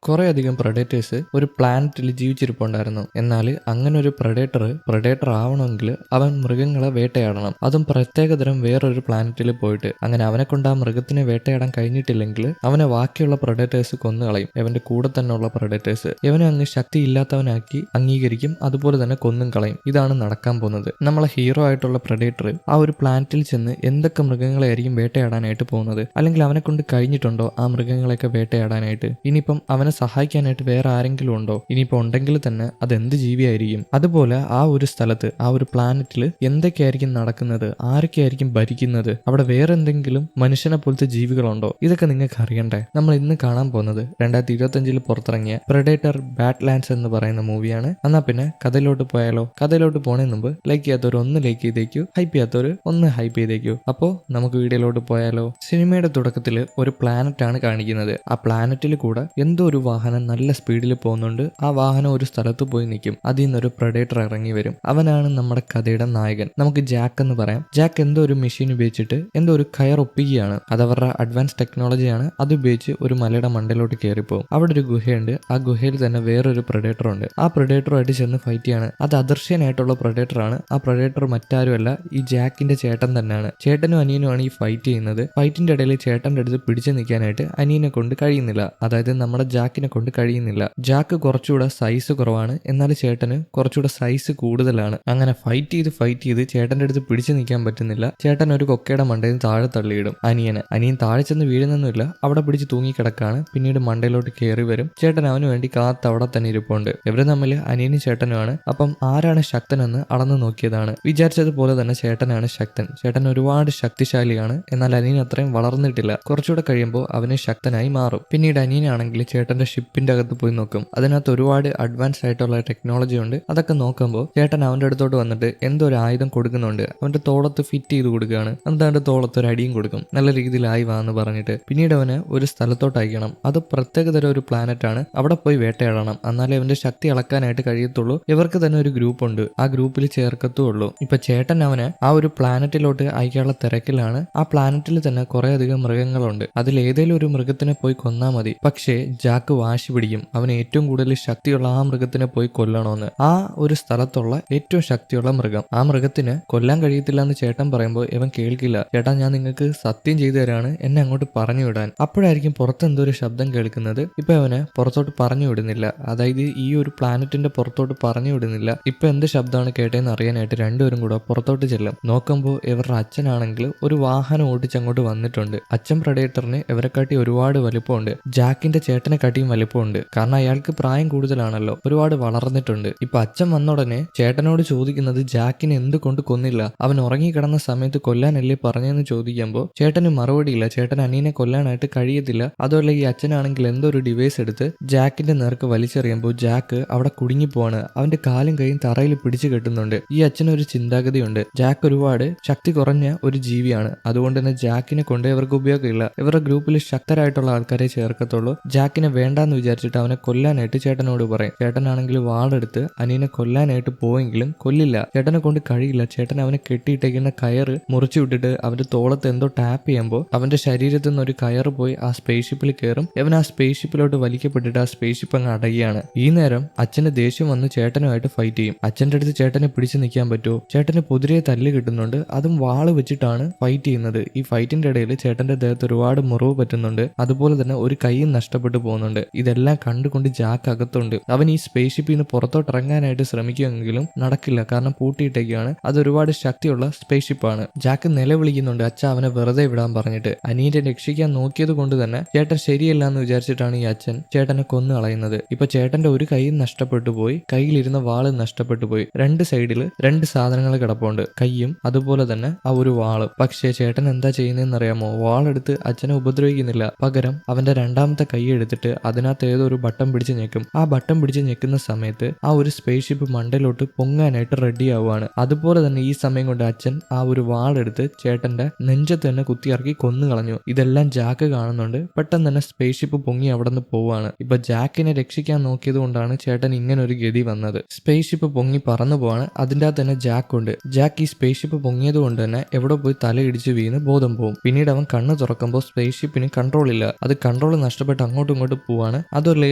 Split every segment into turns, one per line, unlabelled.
കുറേയധികം പ്രഡേറ്റേഴ്സ് ഒരു പ്ലാനറ്റിൽ ജീവിച്ചിരിപ്പുണ്ടായിരുന്നു. എന്നാൽ അങ്ങനെ ഒരു പ്രഡേറ്റർ ആവണമെങ്കിൽ അവൻ മൃഗങ്ങളെ വേട്ടയാടണം, അതും പ്രത്യേകതരം വേറൊരു പ്ലാനറ്റിൽ പോയിട്ട്. അങ്ങനെ അവനെ കൊണ്ട് ആ മൃഗത്തിനെ വേട്ടയാടാൻ കഴിഞ്ഞിട്ടില്ലെങ്കിൽ അവനെ ബാക്കിയുള്ള പ്രഡേറ്റേഴ്സ് കൊന്നുകളയും. അവന്റെ കൂടെ തന്നെ ഉള്ള പ്രഡേറ്റേഴ്സ് ഇവനെ അങ്ങ് ശക്തി ഇല്ലാത്തവനാക്കി അംഗീകരിക്കും, അതുപോലെ തന്നെ കൊന്നും കളയും. ഇതാണ് നടക്കാൻ പോകുന്നത്. നമ്മളെ ഹീറോ ആയിട്ടുള്ള പ്രഡേറ്റർ ആ ഒരു പ്ലാനറ്റിൽ ചെന്ന് എന്തൊക്കെ മൃഗങ്ങളെയായിരിക്കും വേട്ടയാടാനായിട്ട് പോകുന്നത്, അല്ലെങ്കിൽ അവനെ കൊണ്ട് കഴിഞ്ഞിട്ടുണ്ടോ ആ മൃഗങ്ങളെയൊക്കെ വേട്ടയാടാനായിട്ട്? ഇനിയിപ്പം അവനെ സഹായിക്കാനായിട്ട് വേറെ ആരെങ്കിലും ഉണ്ടോ? ഇനിയിപ്പോൾ ഉണ്ടെങ്കിൽ തന്നെ അതെന്ത് ജീവിയായിരിക്കും? അതുപോലെ ആ ഒരു സ്ഥലത്ത്, ആ ഒരു പ്ലാനറ്റിൽ എന്തൊക്കെയായിരിക്കും നടക്കുന്നത്, ആരൊക്കെയായിരിക്കും ഭരിക്കുന്നത്, അവിടെ വേറെ എന്തെങ്കിലും മനുഷ്യനെ പോലത്തെ ജീവികളുണ്ടോ? ഇതൊക്കെ നിങ്ങൾക്ക് അറിയണ്ടേ? നമ്മൾ ഇന്ന് കാണാൻ പോകുന്നത് 2025 പുറത്തിറങ്ങിയ പ്രഡേറ്റർ ബാഡ്ലാൻഡ്സ് എന്ന് പറയുന്ന മൂവിയാണ്. എന്നാ പിന്നെ കഥയിലോട്ട് പോയാലോ? കഥയിലോട്ട് പോണേ മുമ്പ് ലൈക്ക് ചെയ്യാത്തവർ ഒന്ന് ലൈക്ക് ചെയ്തേക്കൂ, ഹൈപ്പ് ചെയ്യാത്തവർ ഒന്ന് ഹൈപ്പ് ചെയ്തേക്കൂ. അപ്പോൾ നമുക്ക് വീഡിയോയിലോട്ട് പോയാലോ? സിനിമയുടെ തുടക്കത്തിൽ ഒരു പ്ലാനറ്റ് ആണ് കാണിക്കുന്നത്. ആ പ്ലാനറ്റിൽ കൂടെ എന്തോ ഒരു വാഹനം നല്ല സ്പീഡിൽ പോകുന്നുണ്ട്. ആ വാഹനം ഒരു സ്ഥലത്ത് പോയി നിൽക്കും. അതിൽ നിന്നൊരു പ്രഡേറ്റർ ഇറങ്ങി വരും. അവനാണ് നമ്മുടെ കഥയുടെ നായകൻ. നമുക്ക് ജാക്ക് എന്ന് പറയാം. ജാക്ക് എന്തോ ഒരു മെഷീൻ ഉപയോഗിച്ചിട്ട് എന്തോ ഒരു കയർ ഒപ്പിക്കുകയാണ്. അത് അവരുടെ അഡ്വാൻസ് ടെക്നോളജിയാണ്. അത് ഉപയോഗിച്ച് ഒരു മലയുടെ മണ്ടയിലോട്ട് കയറിപ്പോകും. അവിടെ ഒരു ഗുഹയുണ്ട്. ആ ഗുഹയിൽ തന്നെ വേറൊരു പ്രഡേറ്റർ ഉണ്ട്. ആ പ്രഡേറ്ററുമായിട്ട് ചെന്ന് ഫൈറ്റ് ചെയ്യാണ്. അത് അദർശ്യനായിട്ടുള്ള പ്രഡേറ്റർ ആണ്. ആ പ്രഡേറ്റർ മറ്റാരുമല്ല, ഈ ജാക്കിന്റെ ചേട്ടൻ തന്നെയാണ്. ചേട്ടനും അനിയനുമാണ് ഈ ഫൈറ്റ് ചെയ്യുന്നത്. ഫൈറ്റിന്റെ ഇടയിൽ ചേട്ടന്റെ അടുത്ത് പിടിച്ചു നിൽക്കാനായിട്ട് അനിയനെ കൊണ്ട് കഴിയുന്നില്ല. അതായത് നമ്മുടെ ജാക്കിനെ കൊണ്ട് കഴിയുന്നില്ല. ജാക്ക് കുറച്ചുകൂടെ സൈസ് കുറവാണ്, എന്നാൽ ചേട്ടന് കുറച്ചുകൂടെ സൈസ് കൂടുതലാണ്. അങ്ങനെ ഫൈറ്റ് ചെയ്ത് ചേട്ടന്റെ അടുത്ത് പിടിച്ചു നിൽക്കാൻ പറ്റുന്നില്ല. ചേട്ടൻ ഒരു കൊക്കയുടെ മണ്ടയിൽ താഴെ തള്ളിയിടും അനിയൻ താഴെ ചെന്ന് വീഴുന്നൊന്നുമില്ല, അവിടെ പിടിച്ച് തൂങ്ങിക്കിടക്കാണ്. പിന്നീട് മണ്ടയിലോട്ട് കയറി വരും. ചേട്ടൻ അവന് വേണ്ടി കാത്ത് അവിടെ തന്നെ ഇരിപ്പുണ്ട്. ഇവര് തമ്മിൽ അനിയനും ചേട്ടനുമാണ്. അപ്പം ആരാണ് ശക്തനെന്ന് അളന്നു നോക്കിയതാണ്. വിചാരിച്ചതുപോലെ തന്നെ ചേട്ടനാണ് ശക്തൻ. ചേട്ടൻ ഒരുപാട് ശക്തിശാലിയാണ്. എന്നാൽ അനിയൻ അത്രയും വളർന്നിട്ടില്ല. കുറച്ചുകൂടെ കഴിയുമ്പോൾ അവന് ശക്തനായി മാറും. പിന്നീട് അനിയനാണെങ്കിൽ ചേട്ടന്റെ ഷിപ്പിന്റെ അകത്ത് പോയി നോക്കും. അതിനകത്ത് ഒരുപാട് അഡ്വാൻസ് ആയിട്ടുള്ള ടെക്നോളജി ഉണ്ട്. അതൊക്കെ നോക്കുമ്പോൾ ചേട്ടൻ അവന്റെ അടുത്തോട്ട് വന്നിട്ട് എന്തോ ഒരു ആയുധം കൊടുക്കുന്നുണ്ട്. അവന്റെ തോളത്ത് ഫിറ്റ് ചെയ്ത് കൊടുക്കുകയാണ്. എന്താണ്ട് തോളത്ത് ഒരു അടിയും കൊടുക്കും, നല്ല രീതിയിലായി വാന്ന് പറഞ്ഞിട്ട്. പിന്നീട് അവന് ഒരു സ്ഥലത്തോട്ട് അയക്കണം. അത് പ്രത്യേകതരം ഒരു പ്ലാനറ്റ് ആണ്. അവിടെ പോയി വേട്ടയാടണം, എന്നാലേ അവന്റെ ശക്തി അളക്കാനായിട്ട് കഴിയത്തുള്ളൂ. ഇവർക്ക് തന്നെ ഒരു ഗ്രൂപ്പ് ഉണ്ട്. ആ ഗ്രൂപ്പിൽ ചേർക്കത്തുള്ളൂ. ഇപ്പൊ ചേട്ടൻ അവനെ ആ ഒരു പ്ലാനറ്റിലോട്ട് അയക്കാനുള്ള തിരക്കിലാണ്. ആ പ്ലാനറ്റിൽ തന്നെ കുറെ അധികം മൃഗങ്ങളുണ്ട്. അതിൽ ഏതെങ്കിലും ഒരു മൃഗത്തിനെ പോയി കൊന്നാൽ മതി. പക്ഷേ ജാക്ക് വാശി പിടിക്കും, അവന് ഏറ്റവും കൂടുതൽ ശക്തിയുള്ള ആ മൃഗത്തിനെ പോയി കൊല്ലണമെന്ന്. ആ ഒരു സ്ഥലത്തുള്ള ഏറ്റവും ശക്തിയുള്ള മൃഗം, ആ മൃഗത്തിന് കൊല്ലാൻ കഴിയത്തില്ല എന്ന് ചേട്ടൻ പറയുമ്പോൾ ഇവൻ കേൾക്കില്ല. ചേട്ടാ, ഞാൻ നിങ്ങൾക്ക് സത്യം ചെയ്തു തരാണ്, എന്നെ അങ്ങോട്ട് പറഞ്ഞു വിടാൻ. അപ്പോഴായിരിക്കും പുറത്ത് എന്തോ ഒരു ശബ്ദം കേൾക്കുന്നത്. ഇപ്പൊ അവനെ പുറത്തോട്ട് പറഞ്ഞു വിടുന്നില്ല. അതായത് ഈ ഒരു പ്ലാനറ്റിന്റെ പുറത്തോട്ട് പറഞ്ഞു വിടുന്നില്ല. ഇപ്പൊ എന്ത് ശബ്ദമാണ് കേട്ടതെന്ന് അറിയാനായിട്ട് രണ്ടുപേരും കൂടെ പുറത്തോട്ട് ചെല്ലും. നോക്കുമ്പോൾ ഇവരുടെ അച്ഛനാണെങ്കിൽ ഒരു വാഹനം ഓടിച്ചങ്ങോട്ട് വന്നിട്ടുണ്ട്. അച്ഛൻ പ്രഡേറ്ററിന് ഇവരെക്കാട്ടി ഒരുപാട് വലിപ്പമുണ്ട്. ജാക്കിന്റെ ചേട്ടനെ കാട്ടിയും വലിപ്പമുണ്ട്. കാരണം അയാൾക്ക് പ്രായം കൂടുതലാണല്ലോ, ഒരുപാട് വളർന്നിട്ടുണ്ട്. ഇപ്പൊ അച്ഛൻ വന്ന ഉടനെ ചേട്ടനോട് ചോദിക്കുന്നത് ജാക്കിനെ എന്തുകൊണ്ട് കൊന്നില്ല, അവൻ ഉറങ്ങിക്കിടന്ന സമയത്ത് കൊല്ലാനല്ലേ പറഞ്ഞെന്ന് ചോദിക്കുമ്പോൾ ചേട്ടന് മറുപടിയില്ല. ചേട്ടൻ അനിയനെ കൊല്ലാനായിട്ട് കഴിയത്തില്ല. അതുപോലെ ഈ അച്ഛനാണെങ്കിൽ എന്തോ ഒരു ഡിവൈസ് എടുത്ത് ജാക്കിന്റെ നേർക്ക് വലിച്ചെറിയുമ്പോൾ ജാക്ക് അവിടെ കുടുങ്ങിപ്പോവാണ്. അവന്റെ കാലും കൈയും തറയിൽ പിടിച്ചു കെട്ടുന്നുണ്ട്. ഈ അച്ഛനൊരു ചിന്താഗതിയുണ്ട്, ജാക്ക് ഒരുപാട് ശക്തി കുറഞ്ഞ ഒരു ജീവിയാണ്. അതുകൊണ്ട് തന്നെ ജാക്കിനെ കൊണ്ട് ഇവർക്ക് ഉപയോഗമില്ല. ഇവരുടെ ഗ്രൂപ്പിൽ ശക്തരായിട്ടുള്ള ആൾക്കാരെ ചേർക്കത്തുള്ളൂ. ജാക്കിനെ വേണ്ടാന്ന് വിചാരിച്ചിട്ട് അവനെ കൊല്ലാനായിട്ട് ചേട്ടനോട് പറയും. ചേട്ടനാണെങ്കിൽ വാളെടുത്ത് അനിയനെ കൊല്ലാനായിട്ട് പോയെങ്കിലും കൊല്ലില്ല. ചേട്ടനെ കൊണ്ട് കഴിയില്ല. ചേട്ടൻ അവനെ കെട്ടിയിട്ടേക്കുന്ന കയറ് മുറിച്ചു വിട്ടിട്ട് അവന്റെ തോളത്ത് എന്തോ ടാപ്പ് ചെയ്യുമ്പോൾ അവന്റെ ശരീരത്തിൽ നിന്ന് ഒരു കയറ് പോയി ആ സ്പേസ് ഷിപ്പിൽ കയറും. അവൻ ആ സ്പേസ് ഷിപ്പിലോട്ട് വലിക്കപ്പെട്ടിട്ട് ആ സ്പേസ് ഷിപ്പ് അങ്ങ് അടയുകയാണ്. ഈ നേരം അച്ഛന് ദേഷ്യം വന്ന് ചേട്ടനുമായിട്ട് ഫൈറ്റ് ചെയ്യും. അച്ഛന്റെ അടുത്ത് ചേട്ടനെ പിടിച്ചു നിൽക്കാൻ പറ്റുമോ? ചേട്ടന് കുതിരയെ തല്ല് കിട്ടുന്നുണ്ട്. അതും വാള് വെച്ചിട്ടാണ് ഫൈറ്റ് ചെയ്യുന്നത്. ഈ ഫൈറ്റിന്റെ ഇടയിൽ ചേട്ടന്റെ ദേഹത്ത് ഒരുപാട് മുറിവ് പറ്റുന്നുണ്ട്. അതുപോലെ തന്നെ ഒരു കൈയും നഷ്ടപ്പെട്ടു പോകുന്നുണ്ട്. ഇതെല്ലാം കണ്ടുകൊണ്ട് ജാക്ക് അകത്തുണ്ട്. അവൻ ഈ സ്പേസ് ഷിപ്പിൽ നിന്ന് പുറത്തോട്ട് ഇറങ്ങാനായിട്ട് ശ്രമിക്കുമെങ്കിലും നടക്കില്ല, കാരണം പൂട്ടിയിട്ടേക്കാണ്. അത് ഒരുപാട് ശക്തിയുള്ള സ്പേസ് ഷിപ്പാണ്. ജാക്ക് നിലവിളിക്കുന്നുണ്ട് അച്ഛ അവനെ വെറുതെ വിടാൻ പറഞ്ഞിട്ട്. അനിയനെ രക്ഷിക്കാൻ നോക്കിയത് കൊണ്ട് തന്നെ ചേട്ടൻ ശരിയല്ല എന്ന് വിചാരിച്ചിട്ടാണ് ഈ അച്ഛൻ ചേട്ടനെ കൊന്നു കളയുന്നത്. ഇപ്പൊ ചേട്ടന്റെ ഒരു കൈയും നഷ്ടപ്പെട്ടു പോയി, കയ്യിലിരുന്ന വാള് നഷ്ടപ്പെട്ടു പോയി. രണ്ട് സൈഡിൽ രണ്ട് സാധനങ്ങൾ കിടപ്പുണ്ട്, കൈയും അതുപോലെ തന്നെ ആ ഒരു വാള്. പക്ഷേ ചേട്ടൻ എന്താ ചെയ്യുന്നതെന്ന് അറിയാമോ? വാളെടുത്ത് അച്ഛനെ ഉപദ്രവിക്കുന്നില്ല. പകരം അവന്റെ രണ്ടാമത്തെ കൈ എടുത്തിട്ട് അതിനകത്ത് ഏതോ ഒരു ബട്ടൺ പിടിച്ച് ഞെക്കും. ആ ബട്ടൺ പിടിച്ച് ഞെക്കുന്ന സമയത്ത് ആ ഒരു സ്പേസ് ഷിപ്പ് മണ്ടയിലോട്ട് പൊങ്ങാനായിട്ട് റെഡി ആവുകയാണ്. അതുപോലെ തന്നെ ഈ സമയം കൊണ്ട് അച്ഛൻ ആ ഒരു വാളെടുത്ത് ചേട്ടന്റെ നെഞ്ചത്ത് തന്നെ കുത്തിയിറക്കി കൊന്നു കളഞ്ഞു. ഇതെല്ലാം ജാക്ക് കാണുന്നുണ്ട്. പെട്ടെന്ന് തന്നെ സ്പേസ് ഷിപ്പ് പൊങ്ങി അവിടെ നിന്ന് പോവാണ്. ഇപ്പൊ ജാക്കിനെ രക്ഷിക്കാൻ നോക്കിയത് കൊണ്ടാണ് ചേട്ടൻ ഇങ്ങനെ ഒരു ഗതി വന്നത്. സ്പേസ് ഷിപ്പ് പൊങ്ങി പറന്നു പോവാണ്. അതിൻ്റെ അകത്ത് തന്നെ ജാക്ക് ഉണ്ട്. ജാക്ക് ഈ സ്പേസ് ഷിപ്പ് പൊങ്ങിയത് കൊണ്ട് തന്നെ എവിടെ പോയി തലയിടിച്ച് വീണ് ബോധം പോവും. പിന്നീട് അവൻ കണ്ണ് തുറക്കുമ്പോൾ സ്പേസ് ഷിപ്പിന് കൺട്രോൾ ഇല്ല. അത് കൺട്രോൾ നഷ്ടപ്പെട്ട് അങ്ങോട്ടും ഇങ്ങോട്ടും പോവാണ്. അതുപോലെ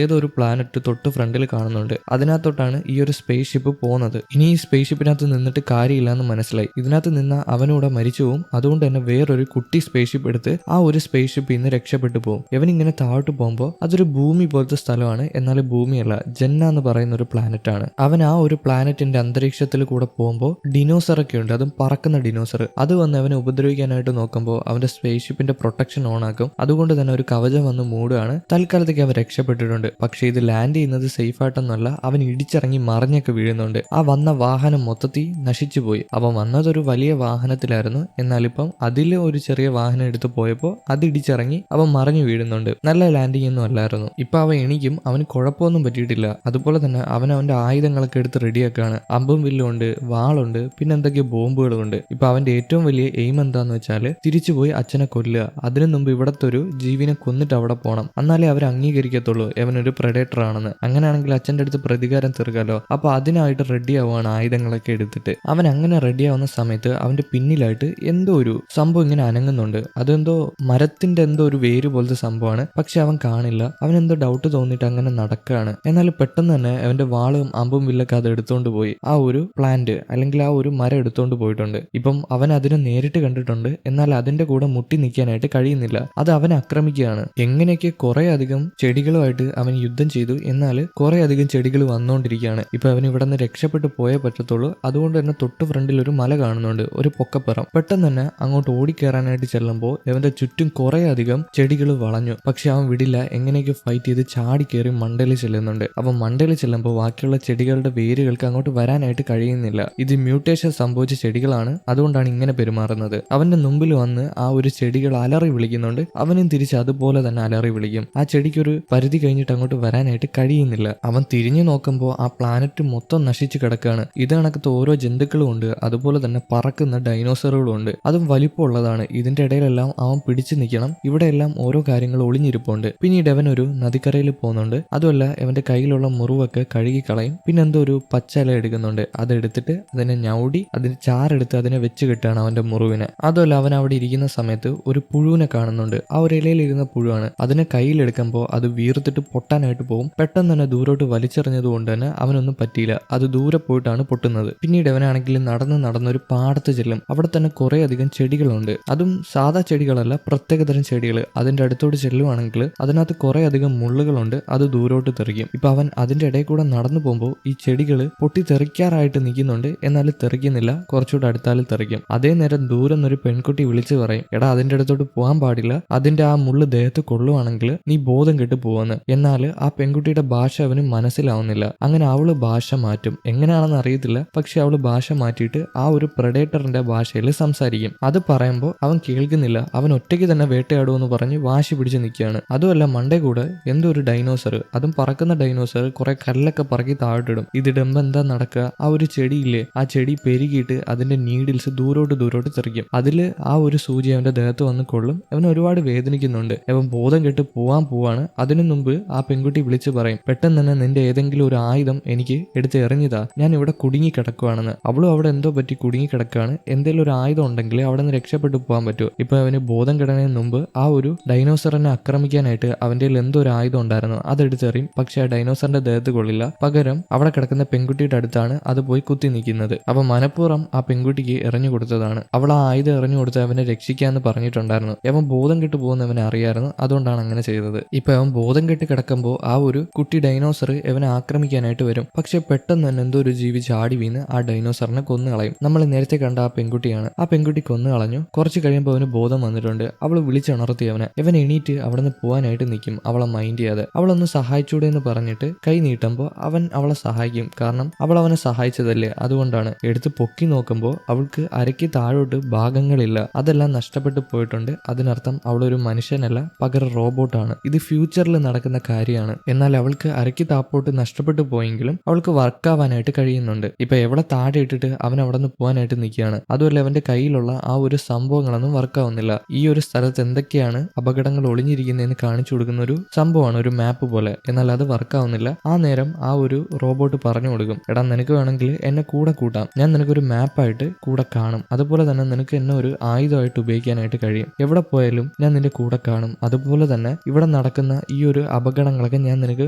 ഏതോ ഒരു പ്ലാനറ്റ് തൊട്ട് ഫ്രണ്ടിൽ കാണുന്നുണ്ട്. അതിനകത്തോട്ടാണ് ഈ ഒരു സ്പേസ് ഷിപ്പ് പോകുന്നത്. ഇനി ഈ സ്പേസ് ഷിപ്പിനകത്ത് നിന്നിട്ട് കാര്യമില്ല എന്ന് മനസ്സിലായി. ഇതിനകത്ത് നിന്ന അവനൂടെ മരിച്ചു പോകും. അതുകൊണ്ട് തന്നെ വേറൊരു കുട്ടി സ്പേസ് ഷിപ്പ് എടുത്ത് ആ ഒരു സ്പേസ് ഷിപ്പ് ഇന്ന് രക്ഷപ്പെട്ടു പോകും. ഇവനിങ്ങനെ താഴോട്ട് പോകുമ്പോൾ അതൊരു ഭൂമി പോലത്തെ സ്ഥലമാണ്. എന്നാൽ ഭൂമിയല്ല, ജന്ന എന്ന് പറയുന്ന ഒരു പ്ലാനറ്റ് ആണ്. അവൻ ആ ഒരു പ്ലാനറ്റിന്റെ അന്തരീക്ഷത്തിൽ കൂടെ പോകുമ്പോൾ ഡിനോസർ ഒക്കെ ഉണ്ട്, അതും പറക്കുന്ന ഡിനോസർ. അത് വന്ന് അവനെ ഉപദ്രവിക്കാനായിട്ട് നോക്കുമ്പോൾ അവന്റെ സ്പേസ് ഷിപ്പിന്റെ പ്രൊട്ടക്ഷൻ ഓൺ ആക്കും. അതുകൊണ്ട് തന്നെ ഒരു കവചം വന്ന് മൂടുകയാണ്. തൽക്കാലത്തേക്ക് അവൻ രക്ഷപ്പെട്ടിട്ടുണ്ട്. പക്ഷേ ഇത് ലാൻഡ് ചെയ്യുന്നത് സേഫ് ആയിട്ടൊന്നുമല്ല. അവൻ ഇടിച്ചിറങ്ങി മറിഞ്ഞൊക്കെ വീഴുന്നുണ്ട്. ആ വന്ന വാഹനം മൊത്തത്തിൽ നശിച്ചു പോയി. അവൻ വന്നതൊരു വലിയ വാഹനത്തിലായിരുന്നു. എന്നാൽ ഇപ്പം അതില് ഒരു ചെറിയ വാഹനം എടുത്ത് പോയപ്പോൾ അത് ഇടിച്ചിറങ്ങി അവൻ മറിഞ്ഞു വീഴുന്നുണ്ട്. നല്ല ലാൻഡിംഗ് ഒന്നും അല്ലായിരുന്നു. ഇപ്പൊ അവൻ എണീക്കും. അവന് കുഴപ്പമൊന്നും പറ്റിയിട്ടില്ല. അതുപോലെ തന്നെ അവന്റെ ആയുധങ്ങളൊക്കെ എടുത്ത് റെഡിയാക്കാണ്. അമ്പും വില്ലും ഉണ്ട്, വാളുണ്ട്, പിന്നെ എന്തൊക്കെയോ ബോംബുകളും ഉണ്ട്. ഇപ്പൊ അവന്റെ ഏറ്റവും വലിയ എയിം എന്താന്ന് വെച്ചാൽ തിരിച്ചുപോയി അച്ഛനെ കൊല്ലുക. അതിനു മുമ്പ് ഇവിടത്തെ ഒരു ജീവിനെ കൊന്നിട്ട് അവിടെ പോകണം. എന്നാലേ അവർ അംഗീകരിക്കത്തുള്ളൂ അവനൊരു പ്രെഡേറ്റർ ആണെന്ന്. അങ്ങനെയാണെങ്കിൽ അച്ഛന്റെ അടുത്ത് പ്രതികാരം തീർക്കാലോ. അപ്പൊ അതിനായിട്ട് റെഡി ആവുകയാണ് ആയുധങ്ങളൊക്കെ എടുത്തിട്ട്. അവൻ അങ്ങനെ റെഡി ആവുന്ന സമയത്ത് അവന്റെ പിന്നിലായിട്ട് എന്തോ ഒരു സംഭവം ഇങ്ങനെ അനങ്ങുന്നുണ്ട്. അതെന്തോ മരത്തിന്റെ എന്തോ ഒരു വേര് പോലത്തെ സംഭവമാണ്. പക്ഷെ അവൻ കാണില്ല. അവൻ എന്തോ ഡൗട്ട് തോന്നിയിട്ട് അങ്ങനെ നടക്കുകയാണ്. എന്നാൽ പെട്ടെന്ന് തന്നെ അവന്റെ വാളും അമ്പും വില്ലൊക്കെ അത് എടുത്തോണ്ട് പോയി. ആ ഒരു പ്ലാന്റ് അല്ലെങ്കിൽ ആ ഒരു മരം എടുത്തോണ്ട് പോയിട്ടുണ്ട്. ഇപ്പം അവൻ അതിനെ നേരിട്ട് കണ്ടിട്ടുണ്ട്. എന്നാൽ അതിന്റെ കൂടെ മുട്ടി നിൽക്കാനായിട്ട് കഴിയുന്നില്ല. അത് അവനെ ആക്രമിക്കുകയാണ്. എങ്ങനെയൊക്കെ കുറെ അധികം ചെടികളുമായിട്ട് അവൻ യുദ്ധം ചെയ്തു. എന്നാൽ കുറെ അധികം ചെടികൾ വന്നുകൊണ്ടിരിക്കുകയാണ്. ഇപ്പൊ അവൻ ഇവിടെ നിന്ന് രക്ഷപ്പെട്ടു പോയേ പറ്റത്തുള്ളൂ. അതുകൊണ്ട് തന്നെ തൊട്ട് ഫ്രണ്ടിൽ ഒരു മല കാണുന്നുണ്ട്, ഒരു പൊക്കപ്പുറം. പെട്ടെന്ന് തന്നെ അങ്ങോട്ട് ഓടിക്കയറാനായിട്ട് ചെല്ലുമ്പോൾ അവന്റെ ചുറ്റും കുറെ അധികം ചെടികൾ വളഞ്ഞു. പക്ഷെ അവൻ വിടില്ല. എങ്ങനെയൊക്കെ ഫൈറ്റ് ചെയ്ത് ചാടി കയറി മണ്ടയിൽ ചെല്ലുന്നുണ്ട്. അവൻ മണ്ടയിൽ ചെല്ലുമ്പോൾ ബാക്കിയുള്ള ചെടികളുടെ വേരുകൾക്ക് അങ്ങോട്ട് വരാനായിട്ട് കഴിയുന്നില്ല. ഇത് മ്യൂട്ടേഷൻ സംഭവിച്ച ചെടികളാണ്. അതുകൊണ്ടാണ് ഇങ്ങനെ പെരുമാറുന്നത്. അവന്റെ മുമ്പിൽ വന്ന് ആ ഒരു ചെടികൾ അലറി വിളിക്കുന്നുണ്ട്. അവനും തിരിച്ച് അതുപോലെ തന്നെ അലറി വിളിക്കും. ആ ചെടിക്കൊരു പരിധി കഴിഞ്ഞിട്ട് അങ്ങോട്ട് വരാനായിട്ട് കഴിയുന്നില്ല. അവൻ തിരിഞ്ഞു നോക്കുമ്പോൾ ആ പ്ലാനറ്റ് മൊത്തം നശിച്ചു കിടക്കുകയാണ്. ഇത് കണക്കത്തെ ഓരോ ജന്തുക്കളും ഉണ്ട്. അതുപോലെ തന്നെ പറക്കുന്ന ഡൈനോസറുകളും ഉണ്ട്. അതും വലിപ്പമുള്ളതാണ്. ഇതിന്റെ ഇടയിലെല്ലാം അവൻ പിടിച്ചു നിൽക്കണം. ഇവിടെയെല്ലാം ഓരോ കാര്യങ്ങൾ ഒളിഞ്ഞിരിപ്പുണ്ട്. പിന്നീട് അവൻ ഒരു നദിക്കരയിൽ പോകുന്നുണ്ട്. അതുമല്ല അവന്റെ കയ്യിലുള്ള മുറിവൊക്കെ കഴുകി കളയും. പിന്നെ എന്തോ ഒരു പച്ചില എടുക്കുന്നുണ്ട്. അതെടുത്തിട്ട് അതിനെ ഞൗടി അതിന് ചാറെടുത്ത് അതിനെ വെച്ച് കിട്ടുകയാണ് അവന്റെ മുറിവിനെ. അതുമല്ല അവൻ അവിടെ ഇരിക്കുന്ന സമയത്ത് ഒരു പുഴുവിനെ കാണുന്നുണ്ട്. ആ ഒരു ഇലയിൽ ഇരുന്ന പുഴുവാണ്. അതിനെ കയ്യിലെടുക്കുമ്പോൾ അത് വീർത്തിട്ട് പൊട്ടാനായിട്ട് പോകും. പെട്ടെന്ന് തന്നെ ദൂരോട്ട് വലിച്ചെറിഞ്ഞത് കൊണ്ട് തന്നെ അവനൊന്നും പറ്റിയില്ല. അത് ദൂരെ പോയിട്ടാണ് പൊട്ടുന്നത്. പിന്നീട് അവനാണെങ്കിൽ നടന്നൊരു പാടത്ത് ചെല്ലും. അവിടെ തന്നെ കുറെ അധികം ചെടികളുണ്ട്. അതും സാധാ ചെടികളല്ല, പ്രത്യേകതരം ചെടികൾ. അതിന്റെ അടുത്തോട്ട് ചെല്ലുവാണെങ്കിൽ അതിനകത്ത് കുറെ അധികം മുള്ളുകളുണ്ട്. അത് ദൂരോട്ട് തെറിക്കും. ഇപ്പൊ അവൻ അതിന്റെ ഇടയിൽ കൂടെ നടന്നു പോകുമ്പോൾ ഈ ചെടികൾ പൊട്ടി തെറിക്കാറായിട്ട് നിൽക്കുന്നുണ്ട്. എന്നാൽ തെറിക്കുന്നില്ല. കുറച്ചുകൂടെ അടുത്താൽ തെറിക്കും. അതേ നേരം ദൂരം ഒരു പെൺകുട്ടി വിളിച്ചു പറയും, എടാ അതിന്റെ അടുത്തോട്ട് പോകാൻ പാടില്ല. അതിന്റെ ആ മുള്ള് ദേഹത്ത് കൊള്ളുവാണെങ്കിൽ നീ ബോധം കെട്ട് പോവാന്ന്. എന്നാൽ ആ പെൺകുട്ടിയുടെ ഭാഷ അവന് മനസ്സിലാവുന്നില്ല. അങ്ങനെ അവള് ഭാഷ മാറ്റും. എങ്ങനെയാണെന്ന് അറിയത്തില്ല. പക്ഷെ അവള് ഭാഷ മാറ്റിയിട്ട് ആ ഒരു പ്രെഡേറ്ററിന്റെ ഭാഷയിൽ സംസാരിക്കും. അത് പറയുമ്പോൾ അവൻ കേൾക്കുന്നില്ല. അവൻ ഒറ്റയ്ക്ക് തന്നെ വേട്ടയാടുമെന്ന് പറഞ്ഞ് വാശി പിടിച്ച് നിൽക്കുകയാണ്. അതുമല്ല മണ്ടേ കൂടെ എന്തോ ഒരു ഡൈനോസർ, അതും പറക്കുന്ന ഡൈനോസർ കുറെ കല്ലൊക്കെ പറക്കി താഴോട്ടിടും. ഇതിടുമ്പോ എന്താ നടക്കുക? ആ ഒരു ചെടിയില്ലേ, ആ ചെടി പെരുകിയിട്ട് അതിന്റെ നീഡിൽസ് ദൂരോട്ട് തെറിക്കും. അതില് ആ ഒരു സൂചി അവന്റെ ദേഹത്ത് വന്ന് കൊള്ളും. അവൻ ഒരുപാട് വേദനിക്കുന്നുണ്ട്. അവൻ ബോധം കെട്ട് പോവാണ്. അതിനു മുമ്പ് ആ പെൺകുട്ടി വിളിച്ചു പറയും, പെട്ടെന്ന് തന്നെ നിന്റെ ഏതെങ്കിലും ഒരു ആയുധം എനിക്ക് എടുത്ത് എറിഞ്ഞതാ, ഞാൻ ഇവിടെ കുടുങ്ങി കിടക്കുവാണെന്ന്. അവളും അവിടെ എന്തോ പറ്റി കുടുങ്ങി കിടക്കുകയാണ്. എന്തെങ്കിലും ഒരു ആയുധം ഉണ്ടെങ്കിൽ അവിടെ നിന്ന് രക്ഷപ്പെട്ടു പോകാൻ പറ്റുമോ? ഇപ്പൊ അവന് ബോധം കെടുന്നതിന് മുമ്പ് ആ ഒരു ഡൈനോസറിനെ ആക്രമിക്കാനായിട്ട് അവന്റെ എന്തോ ഒരു ആയുധം ഉണ്ടായിരുന്നു. അതെടുത്തെറിയും. പക്ഷെ ആ ഡൈനോസറിന്റെ ദേഹത്ത് കൊള്ളില്ല. പകരം അവിടെ കിടക്കുന്ന പെൺകുട്ടിയുടെ അടുത്താണ് അത് പോയി കുത്തി നിൽക്കുന്നത്. അപ്പൊ മനഃപൂർവ്വം ആ പെൺകുട്ടിക്ക് എറിഞ്ഞു കൊടുത്തതാണ്. അവൾ ആ ആയുധം എറിഞ്ഞു കൊടുത്ത് അവനെ രക്ഷിക്കാന്ന് പറഞ്ഞിട്ടുണ്ടായിരുന്നു. അവൻ ബോധം കെട്ട് പോകുന്നവനെ അറിയായിരുന്നു. അതുകൊണ്ടാണ് അങ്ങനെ ചെയ്തത്. ഇപ്പൊ അവൻ ബോധം കെട്ട് കിടക്കുമ്പോൾ ആ ഒരു കുട്ടി ഡൈനോസർ അവനെ ആക്രമിക്കാനായിട്ട് വരും. പക്ഷെ പെട്ടെന്ന് തന്നെ എന്തോ ഒരു ജീവി ചാടി വീണ് ആ ഡൈനോസറിനെ കൊന്നു കളയും. നമ്മൾ നേരത്തെ കണ്ട ആ പെൺകുട്ടിയാണ്. ആ പെൺകുട്ടി കൊന്നു കളഞ്ഞു. കുറച്ച് കഴിയുമ്പോൾ അവന് ബോധം വന്നിട്ടുണ്ട്. അവൾ വിളിച്ചുണർത്തി അവനെ. ഇവൻ എണീറ്റ് അവിടെ നിന്ന് പോകാനായിട്ട് നിൽക്കും. അവളെ മൈൻഡ് ചെയ്യാതെ. അവളൊന്ന് സഹായിച്ചൂടെ എന്ന് പറഞ്ഞിട്ട് കൈ നീട്ടുമ്പോൾ അവൻ അവളെ സഹായിക്കും. കാരണം അവൾ അവനെ സഹായിച്ചതല്ലേ, അതുകൊണ്ടാണ്. എടുത്ത് പൊക്കി നോക്കുമ്പോൾ അവൾക്ക് അരയ്ക്ക് താഴോട്ട് ഭാഗങ്ങളില്ല. അതെല്ലാം നഷ്ടപ്പെട്ടു പോയിട്ടുണ്ട്. അതിനർത്ഥം അവളൊരു മനുഷ്യനല്ല, പകരം റോബോട്ടാണ്. ഇത് ഫ്യൂച്ചറിൽ നടക്കുന്ന കാര്യമാണ്. എന്നാൽ അവൾക്ക് അരയ്ക്ക് താപ്പോട്ട് നഷ്ടപ്പെട്ടു പോയെങ്കിലും അവൾക്ക് വർക്കാവാനായിട്ട് കഴിയുന്നുണ്ട്. ഇപ്പൊ എവിടെ താഴെ ഇട്ടിട്ട് അവൻ അവിടെ നിന്ന് പോകാനായിട്ട് നിൽക്കുകയാണ്. അതുമല്ല അവന്റെ കയ്യിലുള്ള ആ ഒരു സംഭവങ്ങളൊന്നും വർക്കാവുന്നില്ല. ഈ ഒരു സ്ഥലത്ത് എന്തൊക്കെയാണ് അപകടങ്ങൾ ഒളിഞ്ഞിരിക്കുന്നതെന്ന് കാണിച്ചു കൊടുക്കുന്ന ഒരു സംഭവമാണ്, ഒരു മാപ്പ് പോലെ. എന്നാൽ അത് വർക്കാവുന്നില്ല. ആ നേരം ആ ഒരു റോബോട്ട് പറഞ്ഞു കൊടുക്കും, എടാ നിനക്ക് വേണമെങ്കിൽ എന്നെ കൂടെ കൂട്ടാം, ഞാൻ നിനക്കൊരു മാപ്പായിട്ട് കൂടെ കാണും. അതുപോലെ തന്നെ നിനക്ക് എന്നെ ഒരു ആയുധമായിട്ട് ഉപയോഗിക്കാനായിട്ട് കഴിയും. എവിടെ പോയാലും ഞാൻ നിന്റെ കൂടെ കാണും. അതുപോലെ തന്നെ ഇവിടെ നടക്കുന്ന ഈ ഒരു അപകടങ്ങളൊക്കെ ഞാൻ നിനക്ക്